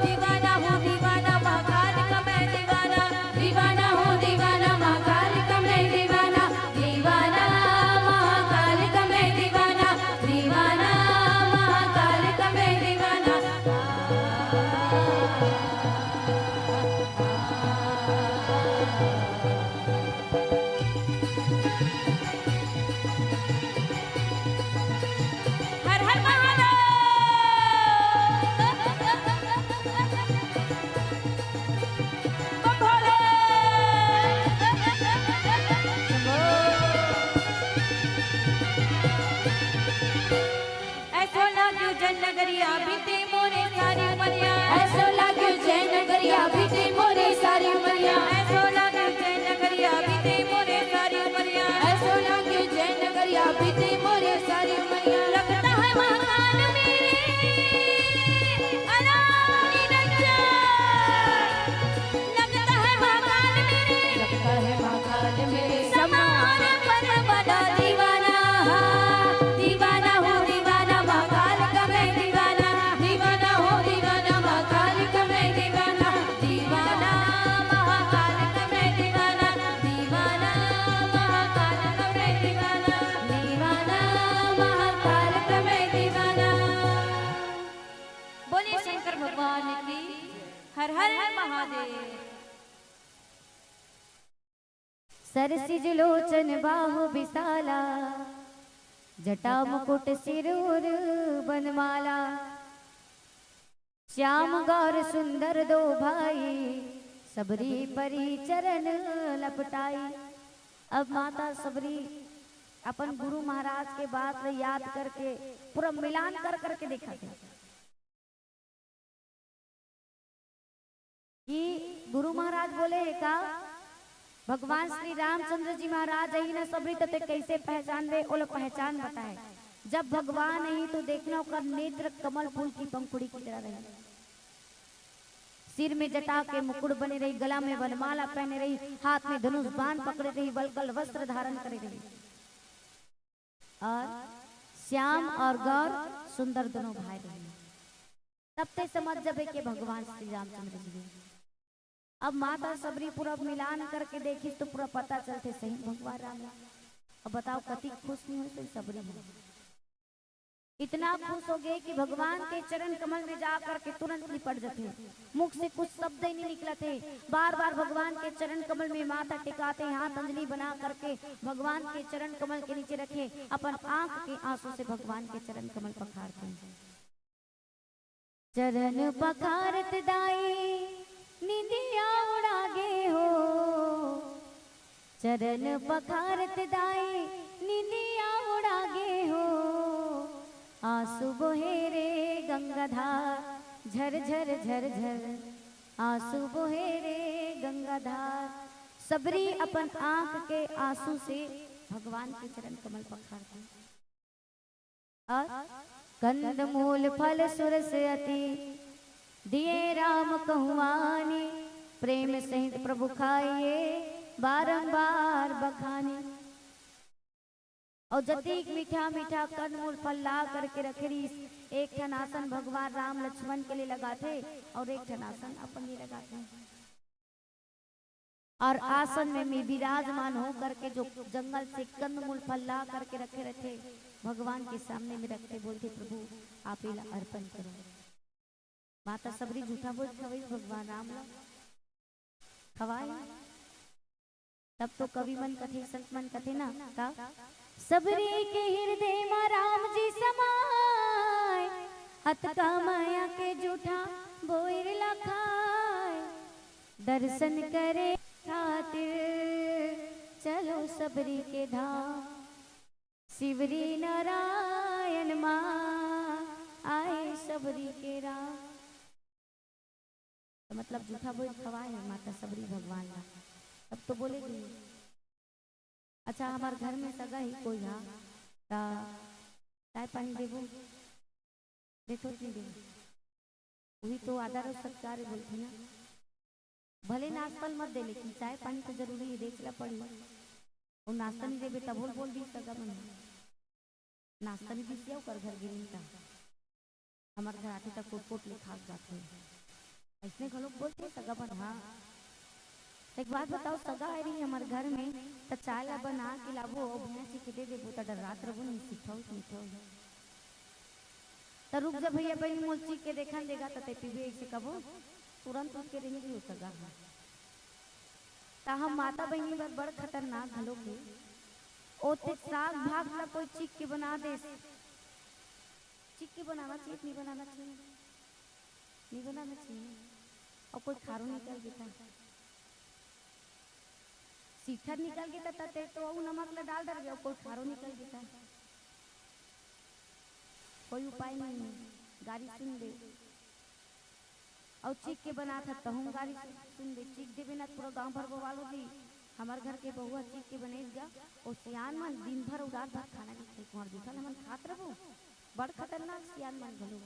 दीवाना हूँ दीवाना महाकाल का मैं दीवाना, दीवाना हो दीवाना महाकाल का मैं दीवाना, दीवाना महाकाल का मैं दीवाना, दीवाना महाकाल का मैं दीवाना। हर हर महादेव। बम भोले महाकाल मेरे अरानी रक्षा लगता है महाकाल मेरे समान पर बड़ा दीवाना दीवाना हो दीवाना महाकाल का मैं दीवाना दीवाना हो दीवाना महाकाल का मैं दीवाना दीवाना महाकाल का मैं दीवाना दीवाना महाकाल का मैं दीवाना दीवाना महाकाल का मैं दीवाना। बोलिए शंकर भगवान की हर हर महादेव। सरसिज लोचन बाहु विशाला जटा मुकुट सिरूर बनमाला श्याम गौर सुंदर दो भाई सबरी परी चरण लपटाई। अब माता सबरी अपन गुरु महाराज के बात याद करके पूरा मिलान कर करके देखा था कि गुरु महाराज बोले का भगवान श्री रामचंद्र जी महाराज आई ना सबरी तते कैसे पहचान रहे ओला पहचान बताए। जब भगवान आई तो देखना उनका नेत्र कमल फूल की पंखुड़ी की तरह रही, सिर में जटा के मुकुट बने रही, गला में वनमाला पहने रही, हाथ में धनुष बाण पकड़े रही, वलकल वस्त्र धारण करे रही और श्याम और गौर सुंदर दोनों भाई रहे। तब ते समझ जबे के भगवान श्री रामचंद्र जी। अब माता सबरी पूरा मिलान करके देखी तो पूरा पता चलते सही भगवान राम। अब बताओ कति खुश नहीं हुई सबरी में, इतना खुश हो गए कि भगवान के चरण कमल में जा करके तुरंत लिपट जाते, मुख से कुछ शब्द ही नहीं निकला थे। बार बार भगवान के चरण कमल में माथा टिकाते, हाथ अंजलि बना करके भगवान के चरण कमल के नीचे रखे, अपन आंख के आंसू से भगवान के चरण कमल पखारते हैं। चरण पखारत दाई निंदिया उड़ागे हो, चरण पखारत दाई निंदिया उड़ागे हो, आंसू बोहे रे गंगाधार झर झर झर झर, आंसू बोहे रे गंगाधार। सबरी अपन आंख के आंसू से भगवान के चरण कमल पखारते और कंद मूल फल सुरस अति दिए राम कहुआनी, प्रेम सहित प्रभु खाइए बारंबार बखानी। और जतीक मीठा मीठा कंदमूल फल ला करके रखे रही, एक ठन आसन भगवान राम लक्ष्मण के लिए लगाते और एक ठन आसन अपन लिए लगाते और आसन में विराजमान हो करके जो जंगल से कंदमूल फल ला करके रखे रहते भगवान के सामने में रखते, बोलते प्रभु आप इला अर्पण करो। माता सबरी झूठा बोल खवाई भगवान राम खवाई। तब तो कवि मन कथे संत मन कथे ना का सबरी के हृदय में राम जी समाय, हत का माया के झूठा बोर लखाय, दर्शन करे खातिर चलो सबरी के धाम, शिवरी नारायण माँ आए सबरी के राम। तो मतलब झूठा बोल खवाए है माता सबरी भगवान का। तब तो बोलेगी अच्छा हमारे घर में सगा ही कोई हा चाय पानी देवो, देखो नहीं देवो, वही तो आदर और सत्कार बोलते ना। भले नाश्ता मत दे लेकिन चाय पानी तो जरूरी है, देखला पड़ी। और नाश्ता नहीं देवे तब बोल दी सगा मन नाश्ता नहीं दी कर घर गिरी का हमारे घर आते तक कोट ले खा जाते हैं ऐसने लोग बोलते सगा बन। हाँ एक बात बताओ, सगा आ रही हमारे घर में तो चाय ला बना के लाबो और भैया सी के दे देबो तो रात रहो नहीं सीखो मीठो तो रुक जा भैया बहनी मोल चीख के देखा देगा तो पीबे ऐसे कबो तुरंत उठ के नहीं हो सगा। हम माता बहनी बर बड़ खतरनाक घलो के ओते साग भाग ला कोई चीख के बना दे, चीख के बनाना चाहिए नहीं बनाना चाहिए, नहीं बनाना चाहिए। और कोई खारो निकल देता सीठर निकल गया तते तो वो नमक ला डाल दर गया, कोई खारो निकल देता, कोई उपाय नहीं है। गाड़ी सुन दे और चीख के बना था तो हम गाड़ी सुन दे, चीख देवे ना पूरा गांव भर बवाल होगी। हमारे घर के बहुआ चीख के बने गया और सियान मन दिन भर उदार भात खाना नहीं खाई कुमार दूसरा मन खात रहो बड़ खतरनाक सियान मन घलो।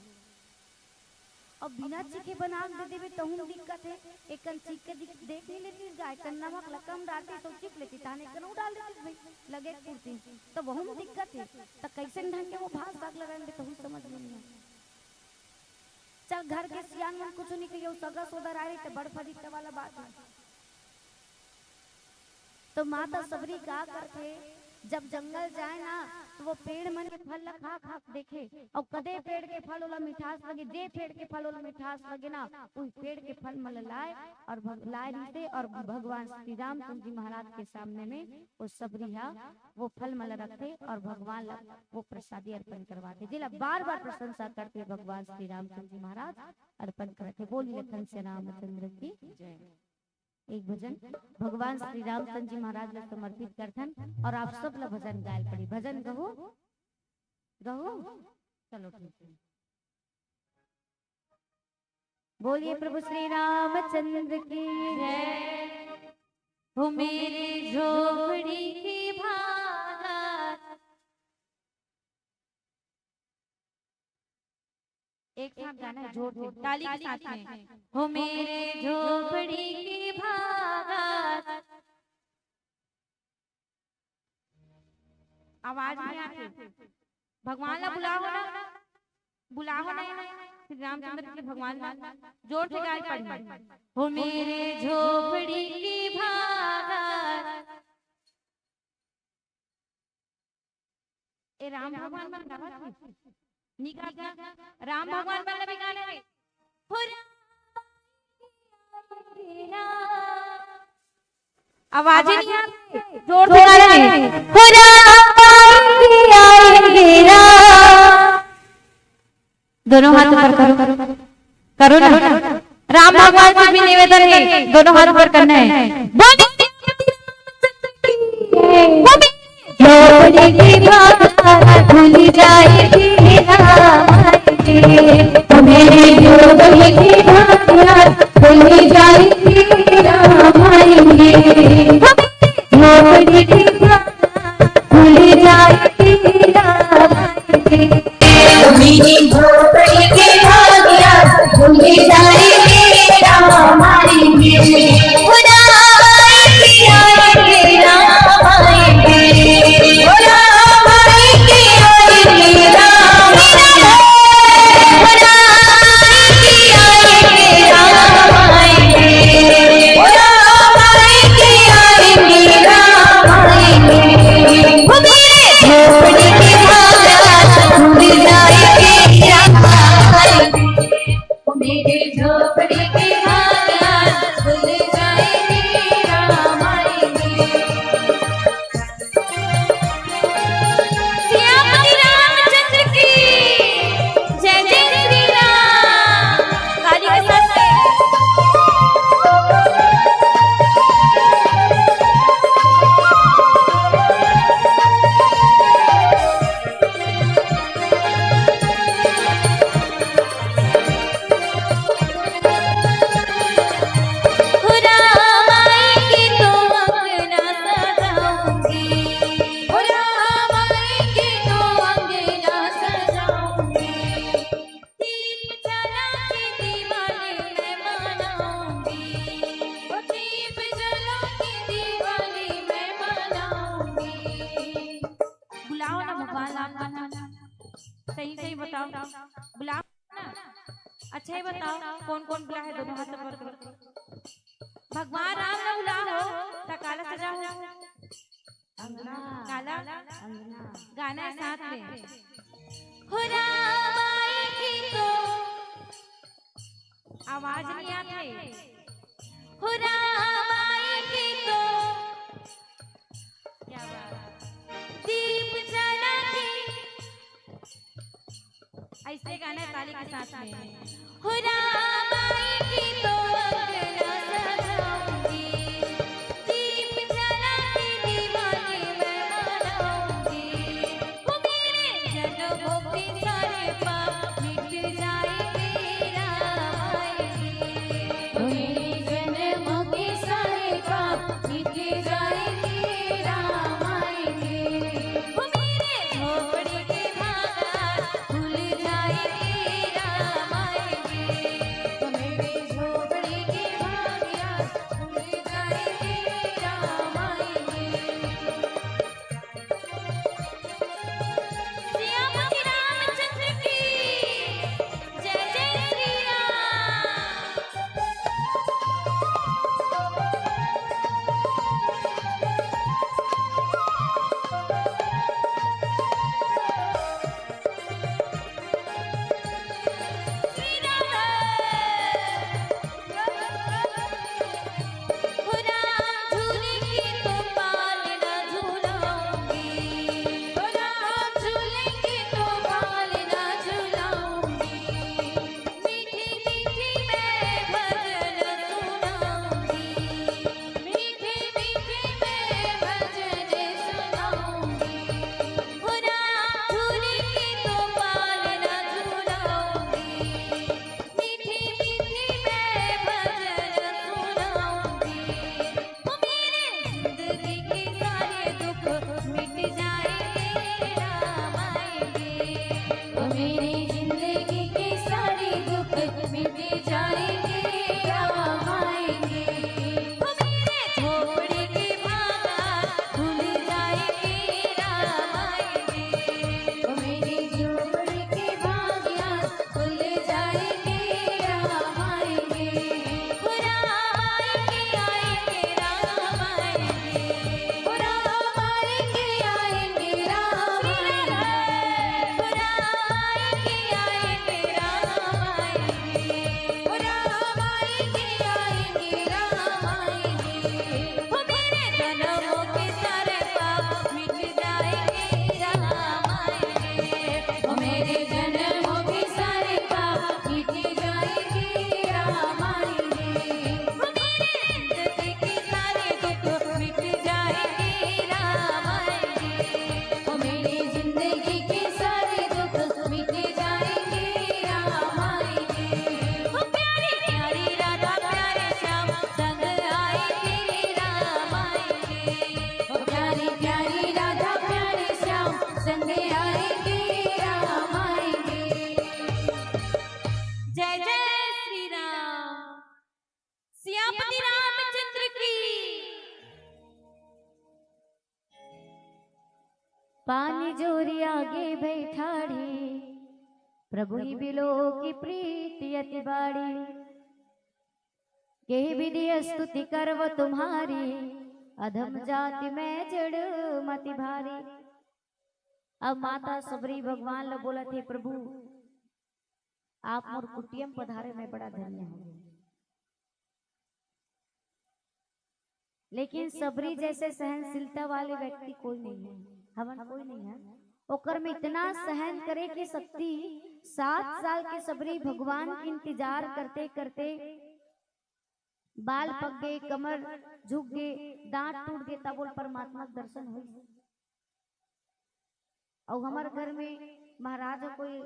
और बिना चीखे बना दे देवे तहुम दिक्कत है। एकन चीख के देख नहीं लेती गाय कन नमक लकम डालती तो चीख लेती ताने कन डाल देती भाई लगे कुर्ती तो बहुत दिक्कत है। तो कैसे ढंग के वो भाग भाग लगाएंगे तो समझ में नहीं आता। चल घर के सियान मन कुछ नहीं कहियो सगा सोदर आ रही तो बड़ फरीक वाला बात है। तो माता सबरी का करते जब जंगल जाए ना तो वो पेड़ मन के फल खा खा देखे और कदे पेड़ के फल वाला मिठास लगे दे पेड़ के फल वाला मिठास लगे ना उस पेड़ के फल मल लाए और लाए रीते और भगवान श्री रामचंद्र जी महाराज के सामने में वो सबरिया वो फल मल रखते और भगवान वो प्रसादी अर्पण करवाते। जिला बार बार प्रशंसा करते भगवान श्री रामचंद्र जी महाराज अर्पण करते। बोली लखन से रामचंद्र की जय। एक भजन भगवान श्री रामचंद्र जी महाराज ने समर्पित करथन और आप सब ला भजन गायल पड़ी। भजन गहो गहो चलो ठीक है। बोलिए प्रभु श्री रामचंद्र की जय। हो मेरे झोपड़ी की भागात एक साथ गाना है जोर से ताली के साथ में। हो मेरे झोपड़ी की भागात आवाज नहीं आती। भगवान ला बुलाओ ना बुलाओ ना श्री रामचंद्र के भगवान ला जोर से गाय पड़ी। हो मेरे झोपड़ी की भागात ए राम भगवान मन गावा निकाल राम भगवान मन भी गाने रे। आवाज नहीं आती जोर से गाने। दोनों हाथ ऊपर करो करो ना। राम भगवान से भी निवेदन है दोनों हाथ ऊपर करना है। झोपड़ी की बात भूल जाएगी मेरी झोपड़ी की बात भूल जाएगी रामायणी। झोपड़ी की बात भूल जाएगी रामायणी। मेरी झोपड़ी की बात भूल जाएगी रामायणी। सही सही बताओ बुलाओ ना। अच्छा ही बताओ कौन कौन बुला है दोनों हाथ ऊपर करो। भगवान राम ना बुलाओ तो काला सजाओ अंगना काला अंगना गाना है साथ में। हो राम आएगी तो आवाज नहीं आती। हो राम आएगी तो क्या बात दीप जला के ऐसे गाना है ताली के साथ में। हो राम आएगी तो अंगना सजाऊंगी। दीप जला के दीवानी मैं मनाऊंगी। हो मेरे जन्मों के सारे पाप मिट जाएंगे राम आएंगे। हो मेरे जन्मों के सारे पाप मिट जाएंगे राम आएंगे। हो मेरे झोपड़ी के भागात पानी जोरी आगे बैठाड़ी, प्रभु ही बिलो की प्रीति अति बाड़ी। के विधि स्तुति करव तुम्हारी, अधम जाति में जड़ मति भारी। अब माता सबरी भगवान ला बोला थे, प्रभु आप मोर कुटियम पधारे में बड़ा धन्य हो। लेकिन सबरी जैसे सहनशीलता वाले व्यक्ति कोई नहीं है, हवन कोई नहीं है। ओकर में इतना सहन करे की शक्ति 7 साल के सबरी भगवान की इंतजार करते करते बाल पक गए, कमर झुक गए, दांत टूट गए, तब बोल परमात्मा के दर्शन हुए। और हमारे घर में महाराज कोई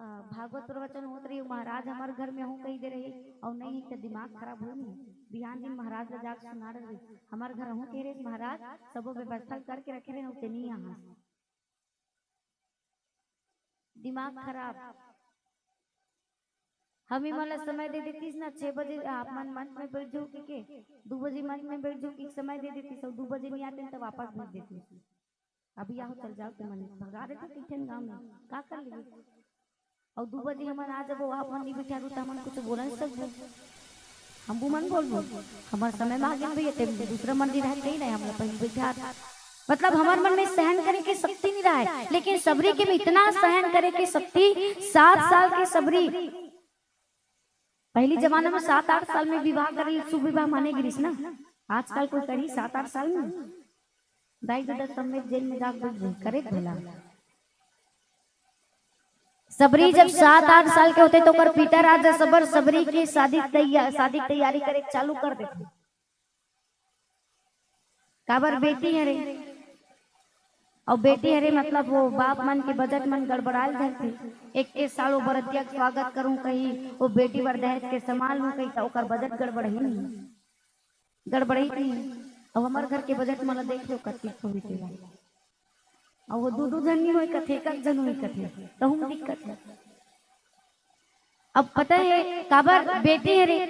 भागवत प्रवचन होत रही, महाराज हमारे घर में हूँ कही दे रही और नहीं तो दिमाग खराब हो नहीं। बिहान दिन महाराज जाग सुना रहे हमारे घर हूँ कह रहे महाराज सब व्यवस्था करके रखे रहे उसे नहीं यहाँ दिमाग खराब। हमें मला समय दे देती ना 6 बजे आप मंच में बैठ जाओ के 2 बजे मंच में बैठ जाओ कि समय दे देती, सब 2 बजे नहीं आते तो वापस भेज देती। अभी आओ चल जाओ तो मन भगा देते किचन गाँव में का कर ली। और 2 बजे हमारे आ जब आप मन नहीं बिठा तो हम कुछ बोल नहीं सकते, हम मन बोल हमारे समय में आगे भैया दूसरा मंदिर है कहीं नहीं, हम पहले बिठा मतलब हमारे मन में सहन करे की शक्ति नहीं रहा है। लेकिन सबरी के में इतना सहन करे की शक्ति 7 साल के सबरी, पहली जमाने में 7-8 साल में विवाह कर शुभ विवाह माने गिरीश ना, आजकल कोई करी 7-8 साल में दाई दादा सब में जेल में जाकर करे भला। सबरी जब 7-8 साल के होते तो कर पिता राजा सबर सबरी की शादी तैयारी करे चालू कर देते। काबर बेटी है रे और बेटी हरे मतलब वो बाप मन के बजट मन गड़बड़ाल थे। एक साल वो बरतिया स्वागत करूं कहीं वो बेटी वर दहेज के संभाल लूं कहीं तो ओकर बजट गड़बड़ही नहीं गड़बड़ही थी। अब हमारे घर के बजट मला देख लो कति थोड़ी थी और वो 2 जन हो कथे का जन हो कथे तो हम दिक्कत है। अब पता है काबर बेटी है रे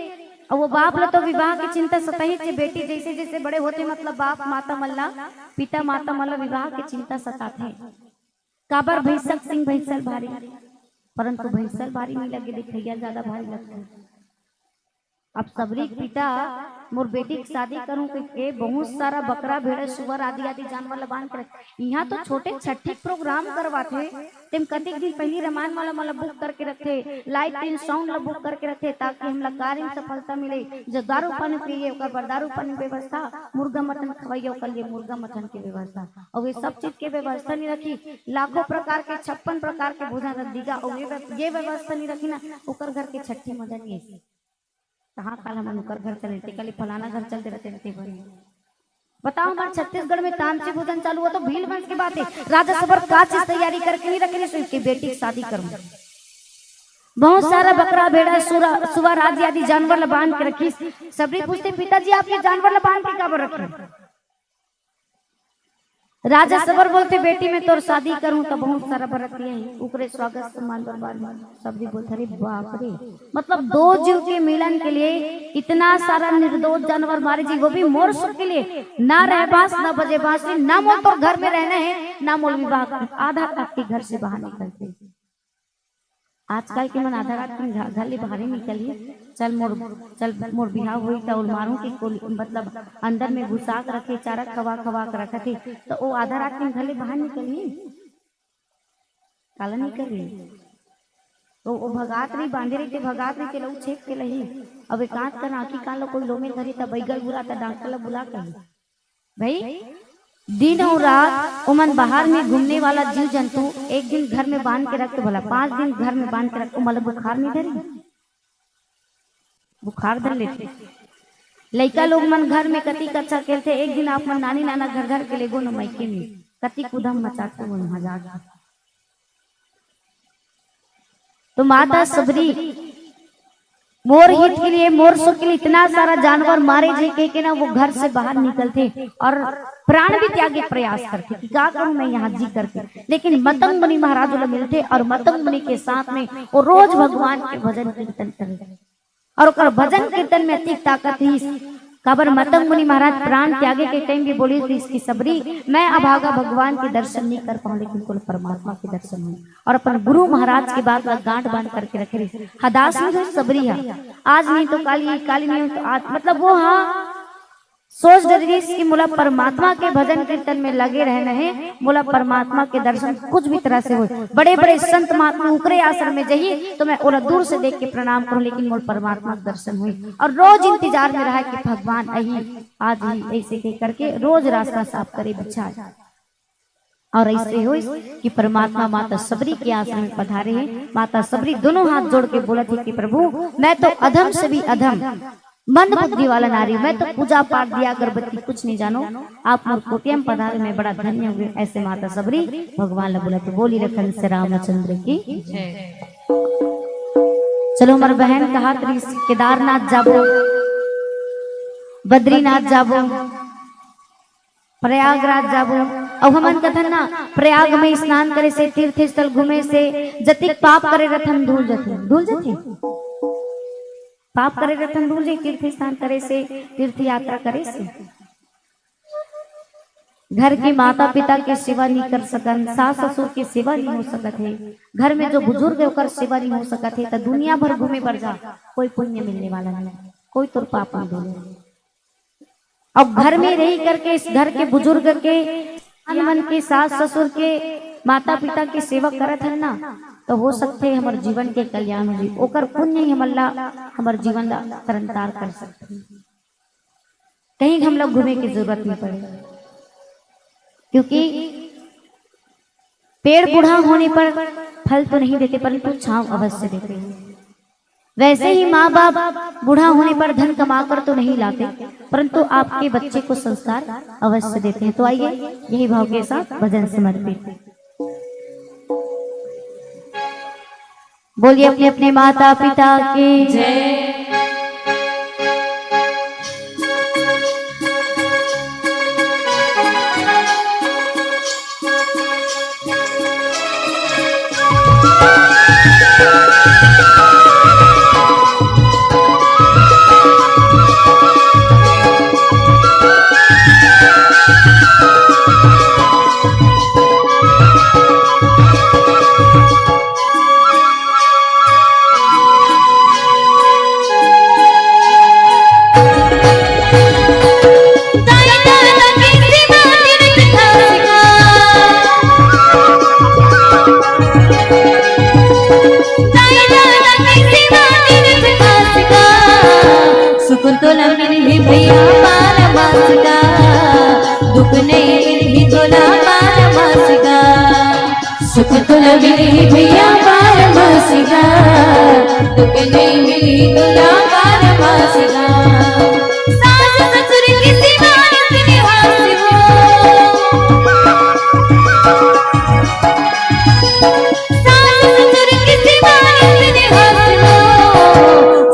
और वो बाप ला तो विवाह की चिंता सताही थे। बेटी जैसे जैसे बड़े होते मतलब बाप माता मल्ला पिता माता मल्ला विवाह की चिंता सताते। काबर भैंसक सिंह भैंसल भारी, परंतु भैंसल भारी नहीं लगे दिखैया ज्यादा भारी लगता है। अब सबरी पिता मोर बेटी की शादी करूं के बहुत सारा बकरा भेड़ सुअर आदि आदि जानवर बांध कर यहाँ तो छोटे छठी प्रोग्राम करवाते। तेम कतिक दिन पहले रामायण वाला मला बुक करके रखे, लाइट इन साउंड ला बुक करके रखे ताकि हम लोग कार्य में सफलता मिले। जो दारू पानी पिए दारू पानी व्यवस्था, मुर्गा मटन खवाइए ओकर लिए मुर्गा मटन की व्यवस्था और वे सब चीज के व्यवस्था नहीं रखी। लाखों प्रकार के 56 प्रकार के भोजन रख दीगा और ये व्यवस्था नहीं रखी ना ओकर घर के छठी मजा नहीं है। कहाँ काल हम उनकर घर चले थे कल फलाना घर चलते रहते बड़े। बताओ हमारे छत्तीसगढ़ में तामसी भोजन चालू हुआ तो भील वंश की बात है। राजा सबर का चीज तैयारी करके नहीं रखनी सो इसकी बेटी की शादी करूं। बहुत सारा बकरा भेड़ा सुअर आदि आदि जानवर बांध के रखी। सबरी पूछते पिताजी आपके जानवर बांध के काबर रखे। राजा सबर बोलते बेटी में तोर शादी करूं तो बहुत सारा बरतिया है उकरे स्वागत सम्मान बर्बाद। सबरी बोलते अरे बाप रे मतलब 2 जीव के मिलन के लिए इतना सारा निर्दोष जानवर मारे जी, वो भी मोर सुख के लिए। ना रह बास ना बजे बांसुरी, ना मोल तो घर में रहना है ना मोल विवाह आधा काट के घर से बाहर निकलते। आजकल के मन आधा रात के घर ले बाहर ही निकली चल मोर बिहाव हुई तो मारू के मतलब अंदर में घुसा के रखे चारा खवा के रखे थे तो वो आधा रात के घर ले बाहर निकली काला निकली तो वो भगात रही बांधे रही थे भगात रही के छेक के लही अब एकांत कर आखी कान लो कोई लोमे धरी तब बैगल बुरा था डॉक्टर ला बुला कही भाई दिन और रात उमन बाहर में घूमने वाला जीव जंतु एक दिन घर में बांध के रखते बोला 5 दिन घर में बांध के रखो मतलब बुखार नहीं धरी बुखार धर लेते लड़का लोग मन घर में कति कच्चा खेलते एक दिन आप मन नानी नाना घर के ले गो न मायके में कति कुदम मचाते वो हजार तो माता सबरी मोर हित के लिए मोर सो के लिए इतना सारा जानवर मारे जे के ना वो घर से बाहर निकलते और प्राण भी त्यागे प्रयास करते कि क्या करूं मैं यहाँ जी करके लेकिन मतंग मुनि महाराज वाला मिलते और मतंग मुनि के साथ में वो रोज भगवान के भजन कीर्तन करते और भजन कीर्तन में अति ताकत ही काबर मतंग मुनि महाराज प्राण त्यागे के टाइम भी बोली थी इसकी सबरी मैं अभागा भगवान के दर्शन नहीं कर पाऊं लेकिन कुल परमात्मा के दर्शन हुए और अपन गुरु महाराज की बात गांठ बांध करके रखे रही हदास में सबरी है आज नहीं तो काली नहीं तो आज मतलब वो हाँ सोच डरी कि मोला परमात्मा के भजन कीर्तन में लगे रहना है मोला परमात्मा के दर्शन कुछ भी तरह से हो बड़े बड़े संत महात्मा उकरे आश्रम में जाइए तो मैं ओला दूर से देख के प्रणाम करूं लेकिन मोल परमात्मा के दर्शन हुए और रोज इंतजार में रहा कि भगवान अही आज ही ऐसे कह करके रोज रास्ता साफ करे बिछा और ऐसे हो कि परमात्मा माता सबरी के आश्रम में पधारे हैं माता सबरी दोनों हाथ जोड़ के बोला थी कि प्रभु मैं तो अधम से भी अधम मंद बुद्धि वाला नारी मैं तो पूजा पाठ दिया अगरबत्ती कुछ नहीं जानो आप मोर कोटियम पधारे में बड़ा धन्य हुए ऐसे माता सबरी भगवान ने बोला तो बोली रखन से रामचंद्र की चलो हमारे बहन कहा केदारनाथ जाबो बद्रीनाथ जाबो प्रयागराज जाबो अब हमन कथन ना प्रयाग में स्नान करे से तीर्थ स्थल घूमे से जतिक पाप करे रथन धूल जथे पाप करे रतन दूर तीर्थ स्थान करे से तीर्थ यात्रा करे से घर के माता पिता के सेवा नहीं कर सकन सास ससुर की सेवा नहीं हो सकत है घर में जो बुजुर्ग है ओकर सेवा नहीं हो सकत है तो दुनिया भर घूमे पर जा कोई पुण्य मिलने वाला नहीं कोई तो पाप नहीं बोले अब घर में रही करके इस घर के बुजुर्ग के मन के सास ससुर के माता पिता की सेवा करत है ना तो हो सकते है हमारे जीवन के कल्याण जी ओकर पुण्य ही हमारे जीवन तरनतार कर सकते हैं कहीं हम लोग घूमे की जरूरत नहीं पड़े क्योंकि पेड़ बूढ़ा होने पर फल तो नहीं देते परंतु छांव अवश्य देते हैं वैसे ही माँ बाप बूढ़ा होने पर धन कमाकर तो नहीं लाते परंतु आपके बच्चे को संस्कार अवश्य देते हैं तो आइए यही भाव के साथ भजन समर्पित बोलिए अपने अपने माता पिता की जय सुख तुला मिली भैया पार मासिका दुख नहीं मिली तुला पार मासिका सास ससुर की सेवा इतनी हासी हो सास ससुर की सेवा इतनी हासी हो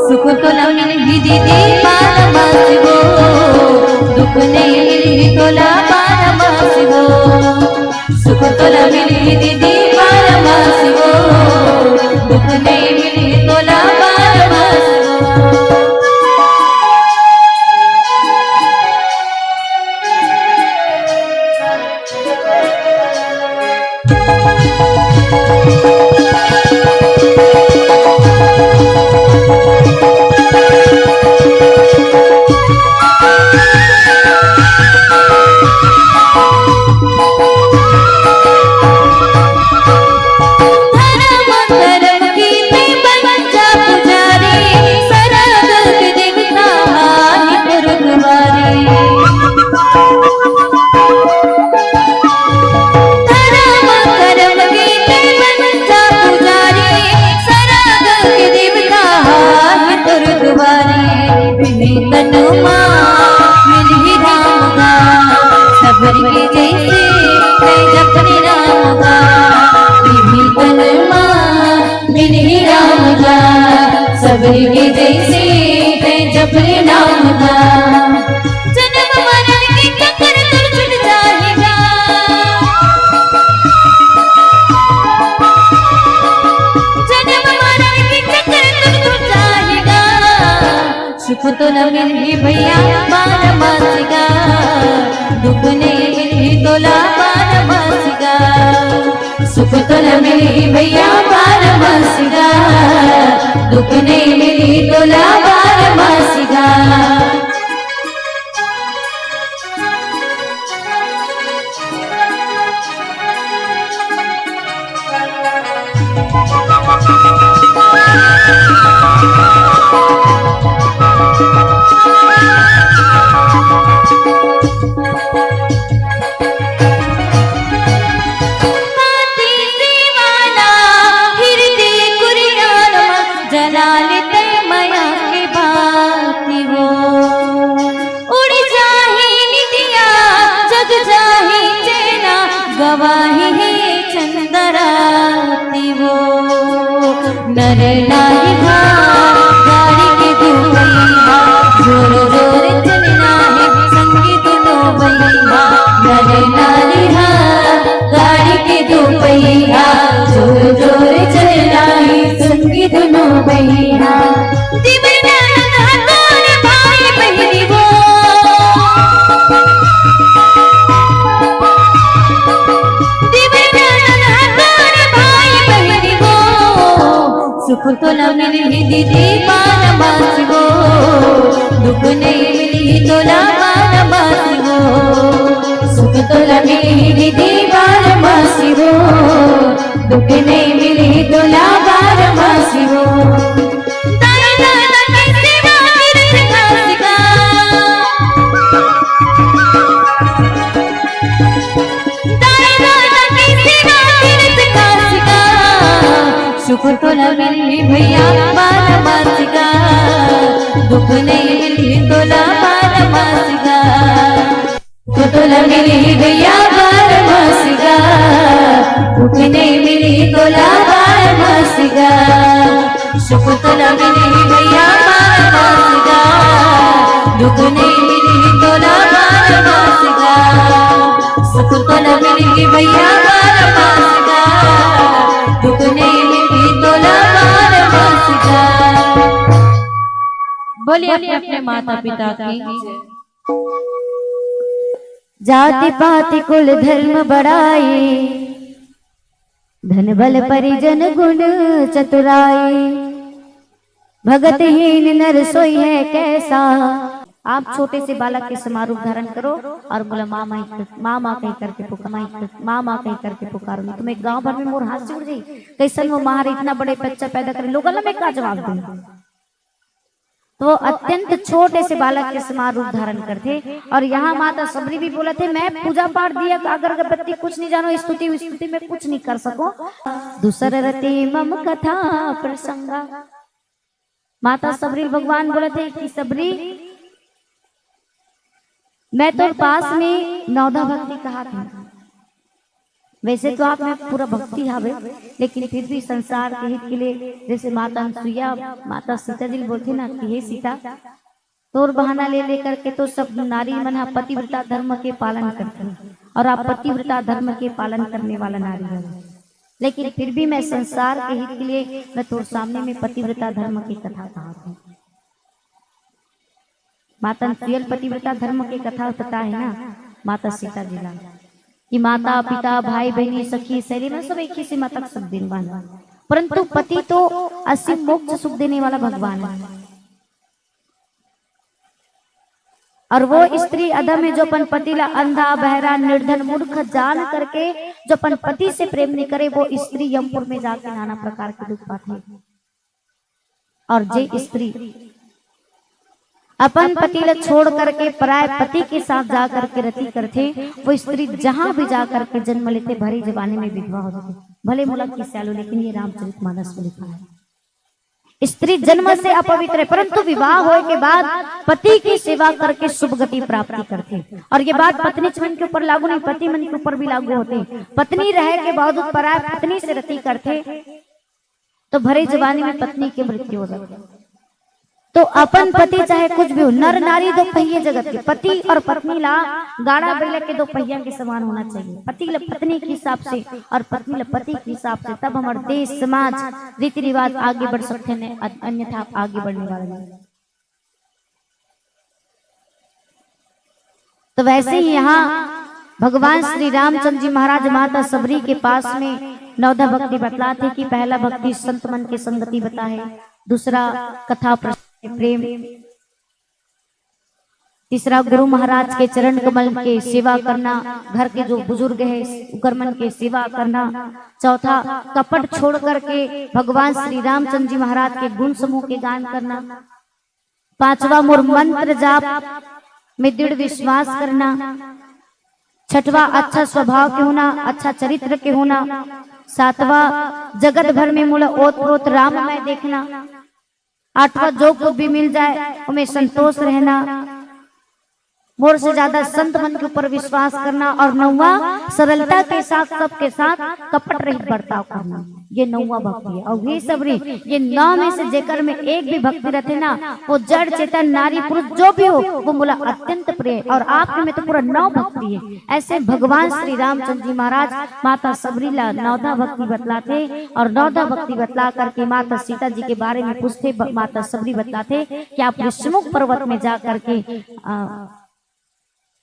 सुख तुला मिली दीदी पार मासी हो दुख नहीं मिली तुला पार मासी हो सुख तुला मिली दीदी पारमासी हो दुख नहीं मिली तोला पारमासी हो तनुमा मिल ही राम का, सबर के जैसे मैं जपने राम का, मिली तनुमा मिल ही राम का, सबर के जैसे मैं जपने राम का। जन्म मरण के चक्कर तुर छुट जाएगा, जन्म मरण के चक्कर तुर छुट जाएगा, सुख तो न मिली भैया बारमासिका, दुख नहीं मिली तोला बारमासिका, सुख तो न मिली भैया बारमासिका, दुख नहीं मिली तोला बारमासिका। गवाही है चंदराती वो, नर नारी गाड़ी की दुपहिया, जोर जोर चलना है संगीत नो भैया, नर नारी गाड़ी की दुपहिया, जोर जोर चलना है संगीत नो भैया। भाई बहनी वो, सुख तो न मिली दीदी बारमासी वो, दुख नहीं मिली तोला बारमासी वो, सुख तो न मिली दीदी बारमासी वो, दुख नहीं मिली तोला बारमासी वो। दाई दादा की सेवा तीर्थ का सिका, दाई दादा की सेवा तीर्थ का सिका, सुख तो न मिली भैया बारमासिका, दुख नहीं मिली तोला बारमासिका, सुख तो न मिली भैया बारमासिका, दुख नहीं मिली तोला बारमासिका, सुख तो न मिली भैया बारमासिका, दुख नहीं मिली तोला बारमासिका, सुख तो न मिली भैया बारमासिका, दुख नहीं मिली तोला बारमासिका। बोलिए अपने अपने माता पिता की। जाति पाति कुल धर्म बढ़ाई, धन बल परिजन गुण चतुराई, भगत हीन नर सोई है कैसा। आप छोटे से बालक के समारूप धारण करो और बोला माँ माँ कहीं करके पुकार, माँ माँ कहीं करके पुकारो, नहीं तुम्हें गांव भर में मोर हाथ से उड़ जाई। कैसन वो महार इतना बड़े बच्चा पैदा करे, लोग में क्या जवाब दें। तो अत्यंत छोटे से बालक के समान रूप धारण करते। और यहाँ माता सबरी भी बोला थे, मैं पूजा पाठ दिया अगरबत्ती कुछ नहीं जानो, स्तुति में कुछ नहीं कर सको। दूसर रति मम कथा प्रसंगा। माता सबरी भगवान बोले थे कि सबरी मैं तो पास में नौदा भक्ति कहा था, वैसे तो आप में पूरा भक्ति हावे, लेकिन फिर भी संसार के हित के लिए, जैसे माता अनसुईया माता सीता जी बोलते ना कि हे सीता, तोर बहाना ले लेकर के तो सब नारी मन पतिव्रता धर्म के पालन करते हैं और आप पतिव्रता धर्म के पालन करने वाला नारी है, लेकिन फिर भी मैं संसार के हित के लिए मैं तोर सामने में पतिव्रता धर्म की कथा कहा था। माता अनसुईया पतिव्रता धर्म की कथा पता है ना, माता सीता जी ला कि माता पिता भाई बहनी सखी सहेली में सब एक ही सीमा तक सुख देने वाला, परंतु पति तो असीम मोक्ष सुख देने वाला भगवान है। और वो स्त्री अधम है जो अपन पति ला अंधा बहरा निर्धन मूर्ख जान करके जो अपन पति से प्रेम नहीं करे, वो स्त्री यमपुर में जाकर नाना प्रकार के दुख पाती है। और जे स्त्री अपन पति ला छोड़ करके पराय पति के साथ जा करके रति करते, वो स्त्री जहां भी जा करके जन्म लेते भरी जवानी में विधवा हो जाती, भले मुलक की सैलो, लेकिन ये रामचरितमानस में लिखा है। स्त्री जन्म से अपवित्र है, परंतु विवाह होने के बाद पति की सेवा करके शुभ गति प्राप्ति करती है। और ये बात पत्नी मन के ऊपर लागू नहीं, पति मन के ऊपर भी लागू होते। पत्नी रहे के बावजूद पराय पत्नी से रति करते तो भरे जवानी में पत्नी की मृत्यु हो जाती। तो अपन पति चाहे कुछ भी हो, नर नारी दो पहिए जगत के, पति और पत्नी ला गाड़ा बैल के दो पहिया के समान होना चाहिए। पति ला पत्नी के हिसाब से और पत्नी ला पति के हिसाब से, तब हमारे देश समाज रीति रिवाज आगे बढ़ सकते हैं, अन्यथा आगे बढ़ने वाले नहीं। तो वैसे ही यहाँ भगवान श्री रामचंद्र जी महाराज माता सबरी के पास में नवधा भक्ति बतलाते कि पहला भक्ति संत मन की संगति बता है, दूसरा कथा प्रेम, तीसरा गुरु महाराज के चरण कमल के सेवा करना, घर के जो बुजुर्ग है कर्मन के सेवा करना, चौथा कपट छोड़ करके भगवान श्री रामचंद्र जी महाराज के गुण समूह के गान करना, पांचवा मूर मंत्र जाप में दृढ़ विश्वास करना, छठवा अच्छा स्वभाव के होना, अच्छा चरित्र के होना, सातवां जगत भर में मूल ओत प्रोत राममय देखना, आठवां जो कुछ भी मिल जाए उनमें संतोष रहना, मोर से ज्यादा संत मन के ऊपर विश्वास करना, और नौवा सरलता के साथ सबके साथ कपट रहित बर्ताव करना। ये नौवा भक्ति है। और ये सबरी ये नौ में से जेकर में एक भी भक्ति रहते ना, वो जड़ चेतन नारी पुरुष जो भी हो वो बोला अत्यंत प्रिय, और आपके में तो पूरा नौ भक्ति है। ऐसे भगवान श्री रामचंद्र जी महाराज माता सबरी ला नौधा भक्ति बतलाते, और नौधा भक्ति बतला करके माता सीता जी के बारे में पूछते। माता सबरी बतलाते कि आप ऋषमुख पर्वत में जा करके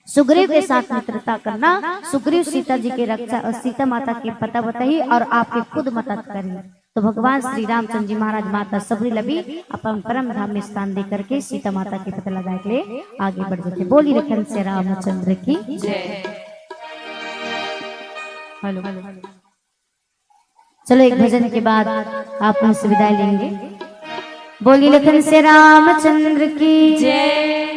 सुग्रीव के साथ मित्रता करना, सुग्रीव सीता जी के रक्षा और सीता माता के पता बताइए और आपके खुद मदद करिए। तो भगवान श्री रामचंद्र जी महाराज माता सबरी लभी अपन परम धाम में स्थान दे करके सीता माता के पता लगाए के लिए आगे बढ़ जाते। बोली रखन से रामचंद्र की जय। हेलो, चलो एक भजन के बाद आप हमसे विदाई लेंगे। बोली लखन से रामचंद्र की जय।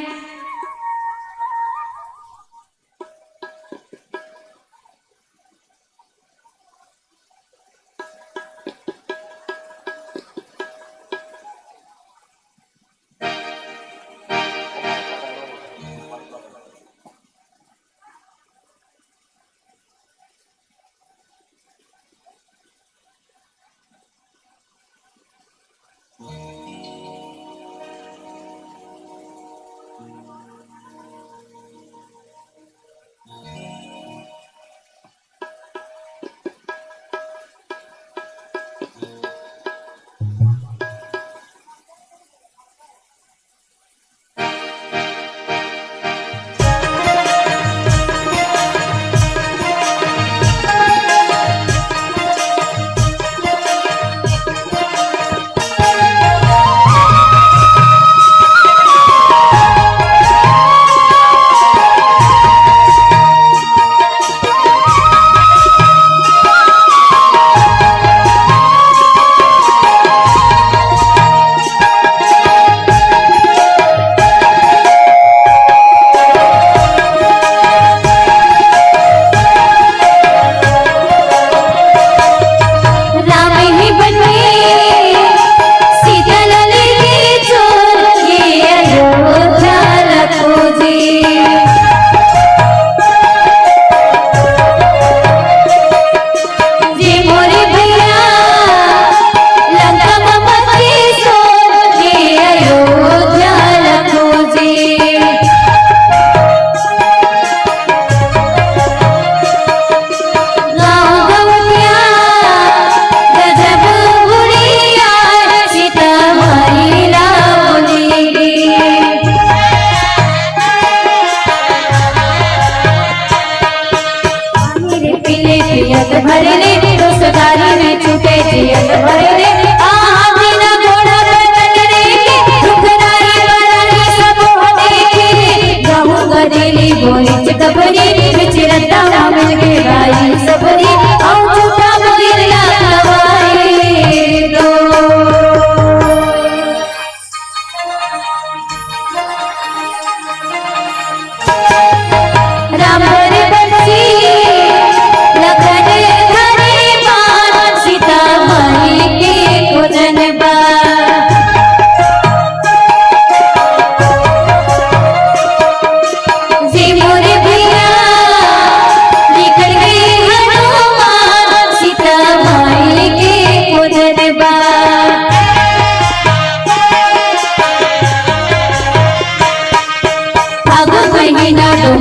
सीता माई के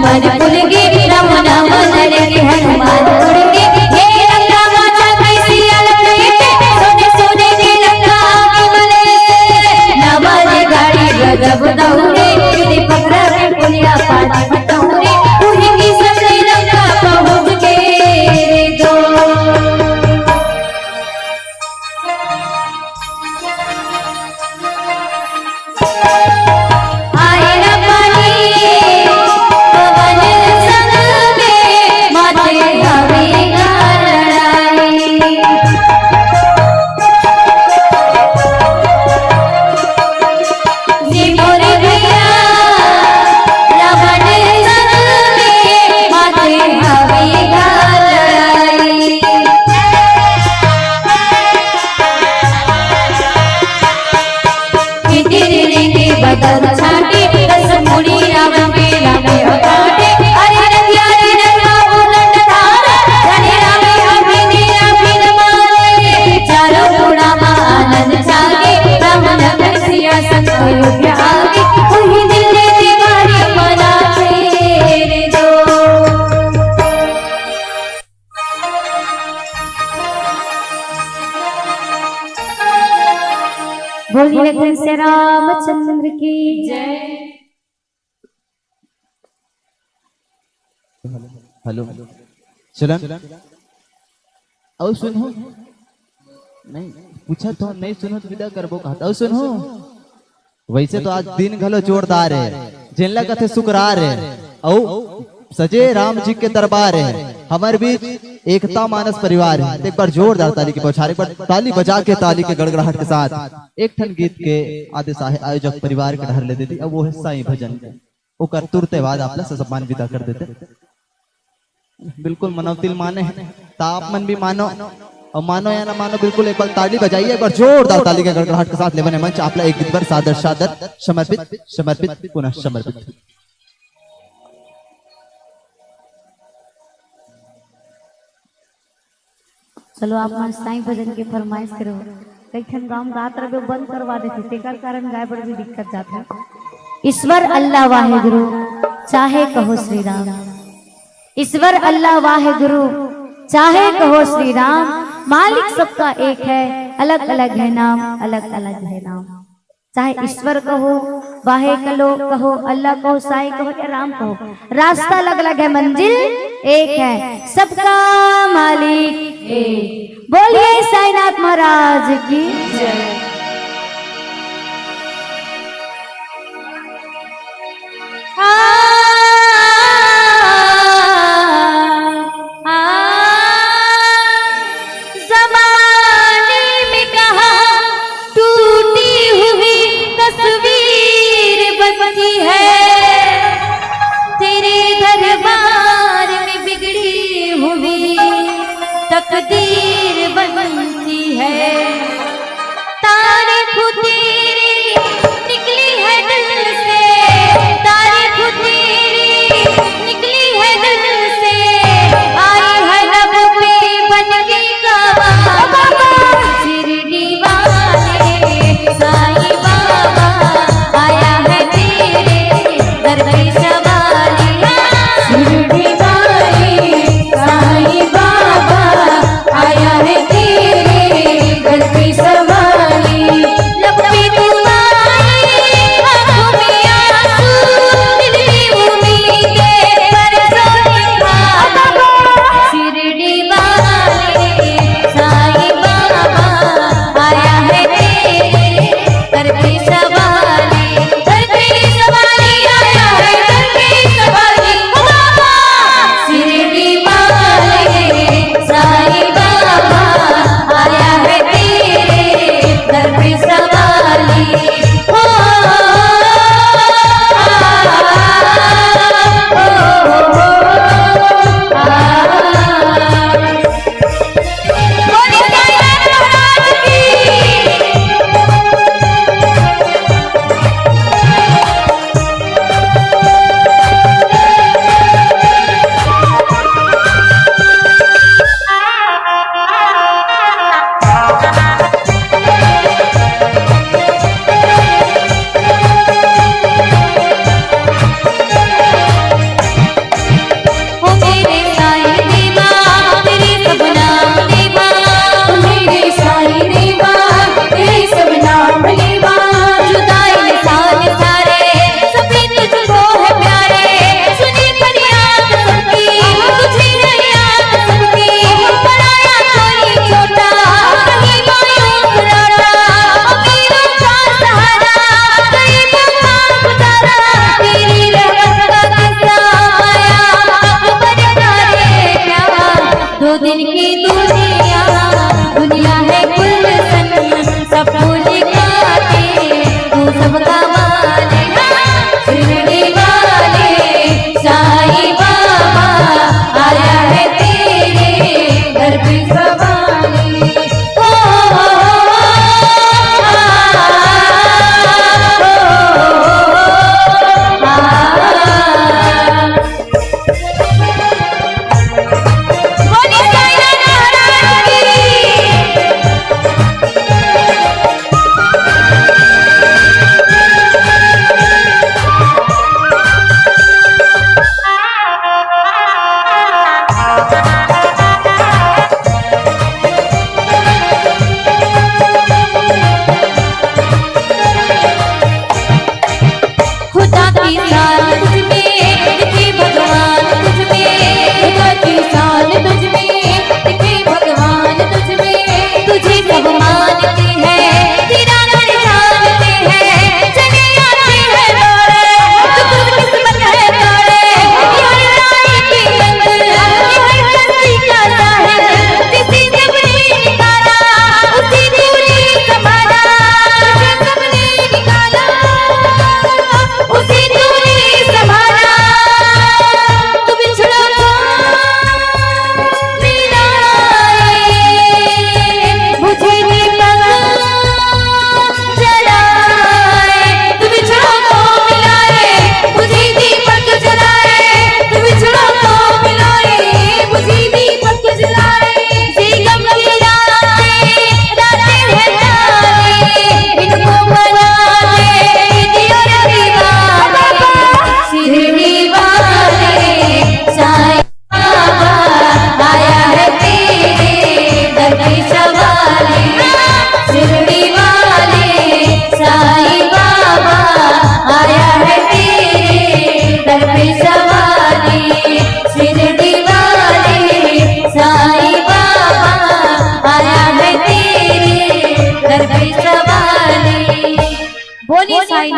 मन भूल गे राम नाम लड़के हनुमान उड़ गे हे रंगा माचा कैसी अलग लेके सोने सोने के रंगा की मले नवाज गाड़ी गजब दौड़े यदि पकड़ा के पुलिया पानी बटौरे उही की सबसे रंगा पहुंच के दो बोलिए श्री रामचंद्र की जय। हेलो चलन और सुनो नहीं पूछा तो नहीं सुनो तो विदा करबो कहता सुनो वैसे तो आज दिन घलो जोरदार है जिनला कथे शुक्रार है औ सजे राम जी के दरबार है हमारे बीच एकता मानस परिवार है। एक बार जोरदार ताली की बौछार एक बार ताली बजा के ताली के गड़गड़ाहट के साथ एक ठन गीत के आदि आयोजक परिवार के ढर ले देती अब वो है साईं भजन वो कर तुरते बाद आप सम्मान विदा कर देते बिल्कुल मनोतिल माने ताप मन भी मानो और मानो या ना मानो बिल्कुल एक बार ताली बजाइए एक बार जोरदार ताली के गड़गड़ाहट के साथ लेवने मंच आपला एक गीत पर सादर सादर समर्पित समर्पित पुनः समर्पित। चलो आप मन साईं भजन की फरमाइश करो कई खन गाँव गात रहे बंद करवा देते तेकर कारण गाय पर भी दिक्कत जाता है। ईश्वर अल्लाह वाहे गुरु चाहे कहो श्री राम ईश्वर अल्लाह वाहे गुरु चाहे कहो श्री राम मालिक सबका एक है अलग अलग है नाम अलग अलग है नाम चाहे ईश्वर कहो वाहे कलो कहो अल्लाह कहो साईं कहो या राम कहो रास्ता अलग अलग है मंजिल एक है सबका मालिक एक। बोलिए साईनाथ महाराज की जय। तकदीर बनती है तारीफ तेरी निकली है दिल से तारीफ तेरी निकली है दिल से आई है लब पे बनके गवाह शिरडी वाले साईं बाबा आया है तेरे दर पे सवारी शिरडी वाले साईं बाबा आया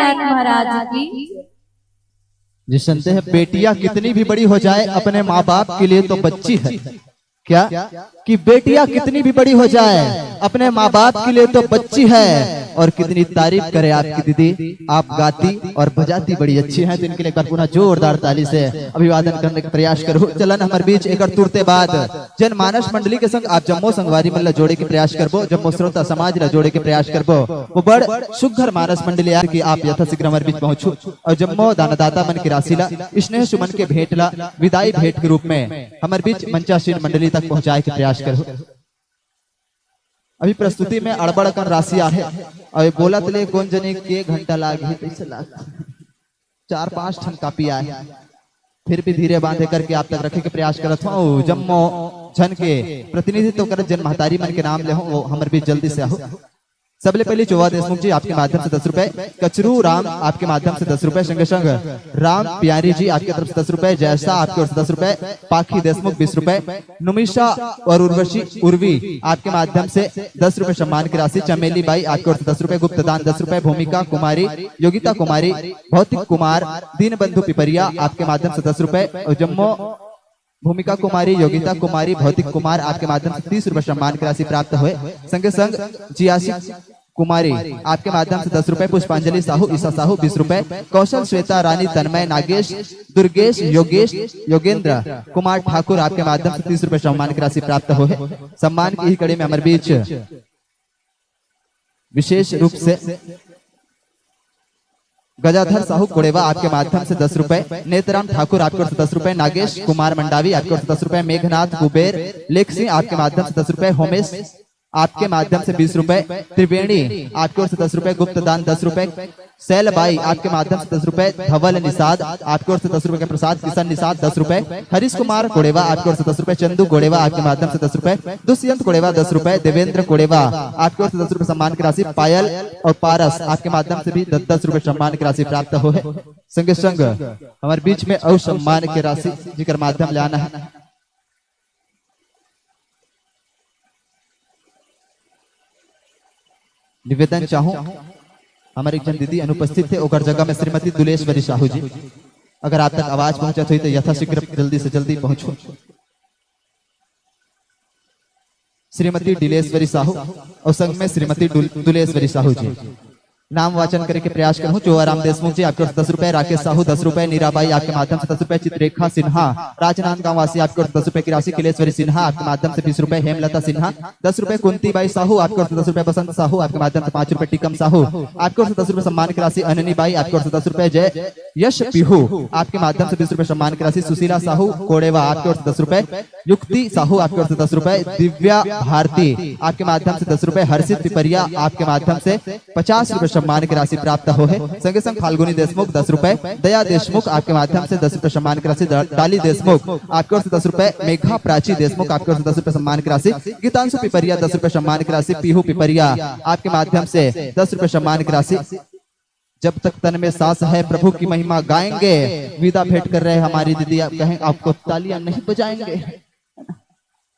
नाथ महाराज की। जी सुनते हैं, बेटियां कितनी भी बड़ी हो जाए अपने माँ बाप के लिए तो बच्ची है। क्या कि बेटियां कितनी भी बड़ी हो जाए अपने माँ बाप के लिए तो बच्ची है। और कितनी तारीफ करे आपकी दीदी, आप गाती और बजाती बड़ी अच्छी हैं। तो इनके लिए एक बार पुनः जोरदार ताली से अभिवादन करने का प्रयास करो। चलन हमारे बीच एक तुरते बाद जनमानस मंडली के संग आप जम्मो संगवारी मल्ला जोड़े के प्रयास करबो, जम्मो श्रोता समाज ला जोड़े के प्रयास करबो। वो बड़ सुघर मानस मंडली यार की आप यथाशीघ्र हमारे बीच पहुंचो और जम्मो दानदाता मन की राशि ला स्नेह सुमन के भेंट ला विदाई भेंट के रूप में हमारे बीच मंचासीन मंडली तक पहुंचाए के प्रयास करो। अभी प्रस्तुति में अड़बड़ कन राशि आहे और बोला तले कौन जने के घंटा लागे कैसे लाग 4-5 ठन कापी आए, फिर भी धीरे बांधे करके आप तक रखे के प्रयास करत हूँ। जम्मो जन के प्रतिनिधित्व कर जन महतारी मन के नाम ले हो हमारे बीच जल्दी से आओ। सबले पहले चौवा देशमुख जी आपके माध्यम से 10 रुपए, कचरू राम आपके माध्यम से 10 रुपए, संगे संग राम प्यारी जी आपके तरफ से 10 रुपए, जैसा आपके ओर से 10 रुपए, पाखी देशमुख 20 रुपए, नुमिशा और उर्वी आपके माध्यम से 10 रुपए सम्मान की राशि, चमेली बाई आपके ओर से 10 रुपए, गुप्तदान 10 रुपए, भूमिका कुमारी, योगिता कुमारी, भौतिक कुमार, दीन बंधु पिपरिया आपके माध्यम से 10 रुपए और जम्मो भूमिका कुमारी, योगिता कुमारी, भौतिक कुमार आपके माध्यम से 30 रुपए सम्मान की राशि प्राप्त हुए। संगे संग जियासी कुमारी आपके माध्यम से 10 रुपए, पुष्पांजलि साहू, ईसा साहू 20 रुपए, कौशल श्वेता रानी, तन्मय, नागेश, दुर्गेश, योगेश, योगेंद्र कुमार ठाकुर आपके माध्यम से 30 रुपए सम्मान की राशि प्राप्त हुए। सम्मान की ही कड़ी में हमारे बीच विशेष रूप से गजाधर साहू कोड़ेवा आपके माध्यम से 10 रुपए, नेतराम ठाकुर आपके ओर से 10 रुपए, नागेश कुमार मंडावी आपके ओर से 10 रुपए, मेघनाथ कुबेर लेख सिंह आपके माध्यम से 10 रुपए, होमेश आपके माध्यम से 20 रुपए, त्रिवेणी आपके ओर से 10 रुपए, गुप्तदान 10 रुपए, सैलबाई आपके माध्यम से 10 रुपए, धवल निषाद आपके ओर से 10 रुपए के प्रसाद, किशन निषाद 10 रुपए, हरीश कुमार कोड़ेवा आपके ओर से 10 रुपए, चंदू कोड़ेवा आपके माध्यम से 10 रुपए, दुष्यंत कोड़ेवा 10 रुपए, देवेंद्र कोड़ेवा आपके ओर से 10 रुपए सम्मान की राशि, पायल और पारस आपके माध्यम से भी 10 रुपए सम्मान की राशि प्राप्त हो है। संगे संग हमारे बीच में और सम्मान की राशि जिक्र माध्यम ले आना है। निवेदन चाहूं, हमारे एक जन दीदी अनुपस्थित थे ओकर जगह में श्रीमती दुलेश्वरी साहू जी, अगर आप तक आवाज पहुंचत हुई तो यथाशीघ्र जल्दी से जल्दी पहुंचो। श्रीमती दिलेश्वरी साहू और संग में श्रीमती दुलेश्वरी साहू जी नाम वाचन करने के प्रयास करूं। चौहाराम देशमुख जी आपके ओर से 10 रुपए, राकेश साहू 10 रुपए, नीराबाई आपके माध्यम से 10 रुपए, चित्रेखा सिन्हा राजनांदगांव वासी आपके ओर से 10 रुपए की राशि, किलेश्वरी सिन्हा आपके माध्यम से 20 रुपए, हेमलता सिन्हा 10 रुपए, कुंती बाई साहू आपके ओर से 10 रुपए, बसंत साहू आपके माध्यम से 5 रुपए, टिकम साहू आपके ओर से 10 रुपए सम्मान की राशि, अननी बाई आपके ओर से 10 रुपए, जय यश पीहू आपके माध्यम से 20 रुपए सम्मान की राशि, सुशीला साहू कोड़ेवा आपके ओर से 10 रुपए, युक्ति साहू आपके ओर से 10 रुपए, दिव्या भारती आपके माध्यम से 10 रुपए, हर्षित पिपरिया आपके माध्यम से 50 रुपए सम्मान की राशि प्राप्त हो है। संगे संग फाल्गुनी देशमुख 10 रुपए, दया देशमुख आपके माध्यम से 10 रुपए सम्मान की राशि, डाली देशमुख आपके ओर से 10 रुपए, मेघा प्राची देशमुख आपके ओर से 10 रुपए सम्मान की राशि, गीतांशु पिपरिया 10 रुपए सम्मान की राशि, पीहू पिपरिया आपके माध्यम से 10 रुपए सम्मान की राशि। जब तक तन में सांस है प्रभु की महिमा गाएंगे, विदा भेंट कर रहे हमारी दीदी, आप कहें आपको तालियां नहीं बजाएंगे,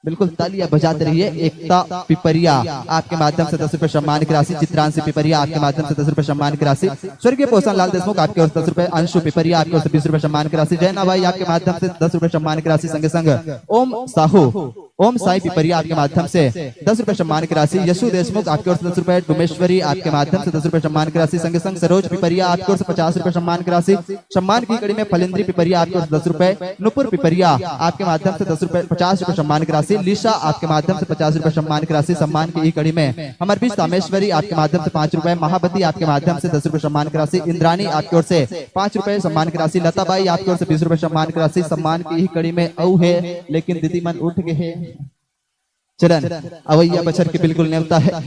बिल्कुल तालियां बजाते रहिए। एकता पिपरिया आपके माध्यम से 10 रुपए सम्मान की राशि, चित्रांशी पिपरिया आपके माध्यम से 10 रुपए सम्मान की राशि, स्वर्गीय पोषण लाल देशमुख आपके ओर से 10 रुपए, अंशु पिपरिया आपके ओर से 20 रुपए सम्मान की राशि, जैना भाई आपके माध्यम से 10 रुपए सम्मान की राशि, संगे संग ओम साहू ओम साई पिपरिया आपके माध्यम से 10 रुपए सम्मान की राशि, यशु देशमुख आपके ओर से 10 रुपए, डुमेश्वरी आपके माध्यम से 10 रुपए सम्मान की राशि, संगे संग सरोज पिपरिया आपके ओर से 50 रुपए सम्मान की राशि। सम्मान की कड़ी में फलिंद्री पिपरिया आपके ओर से 10 रुपए, नुपुर पिपरिया आपके माध्यम से 10 रुपए 50 रुपए सम्मान की राशि, लीशा आपके माध्यम से 50 रुपए सम्मान की राशि। सम्मान की कड़ी में हमारे बीच कामेश्वरी आपके माध्यम से 5 रुपए, महाबती आपके माध्यम से 10 रुपए सम्मान की राशि, इंद्रानी आपकी ओर से 5 रुपए सम्मान की राशि, लताबाई आपकी ओर से 20 रुपए सम्मान की राशि। सम्मान की कड़ी में औ है लेकिन दीदी मन उठ गए हैं, चलन अवैया बछर के बिल्कुल न्योता है।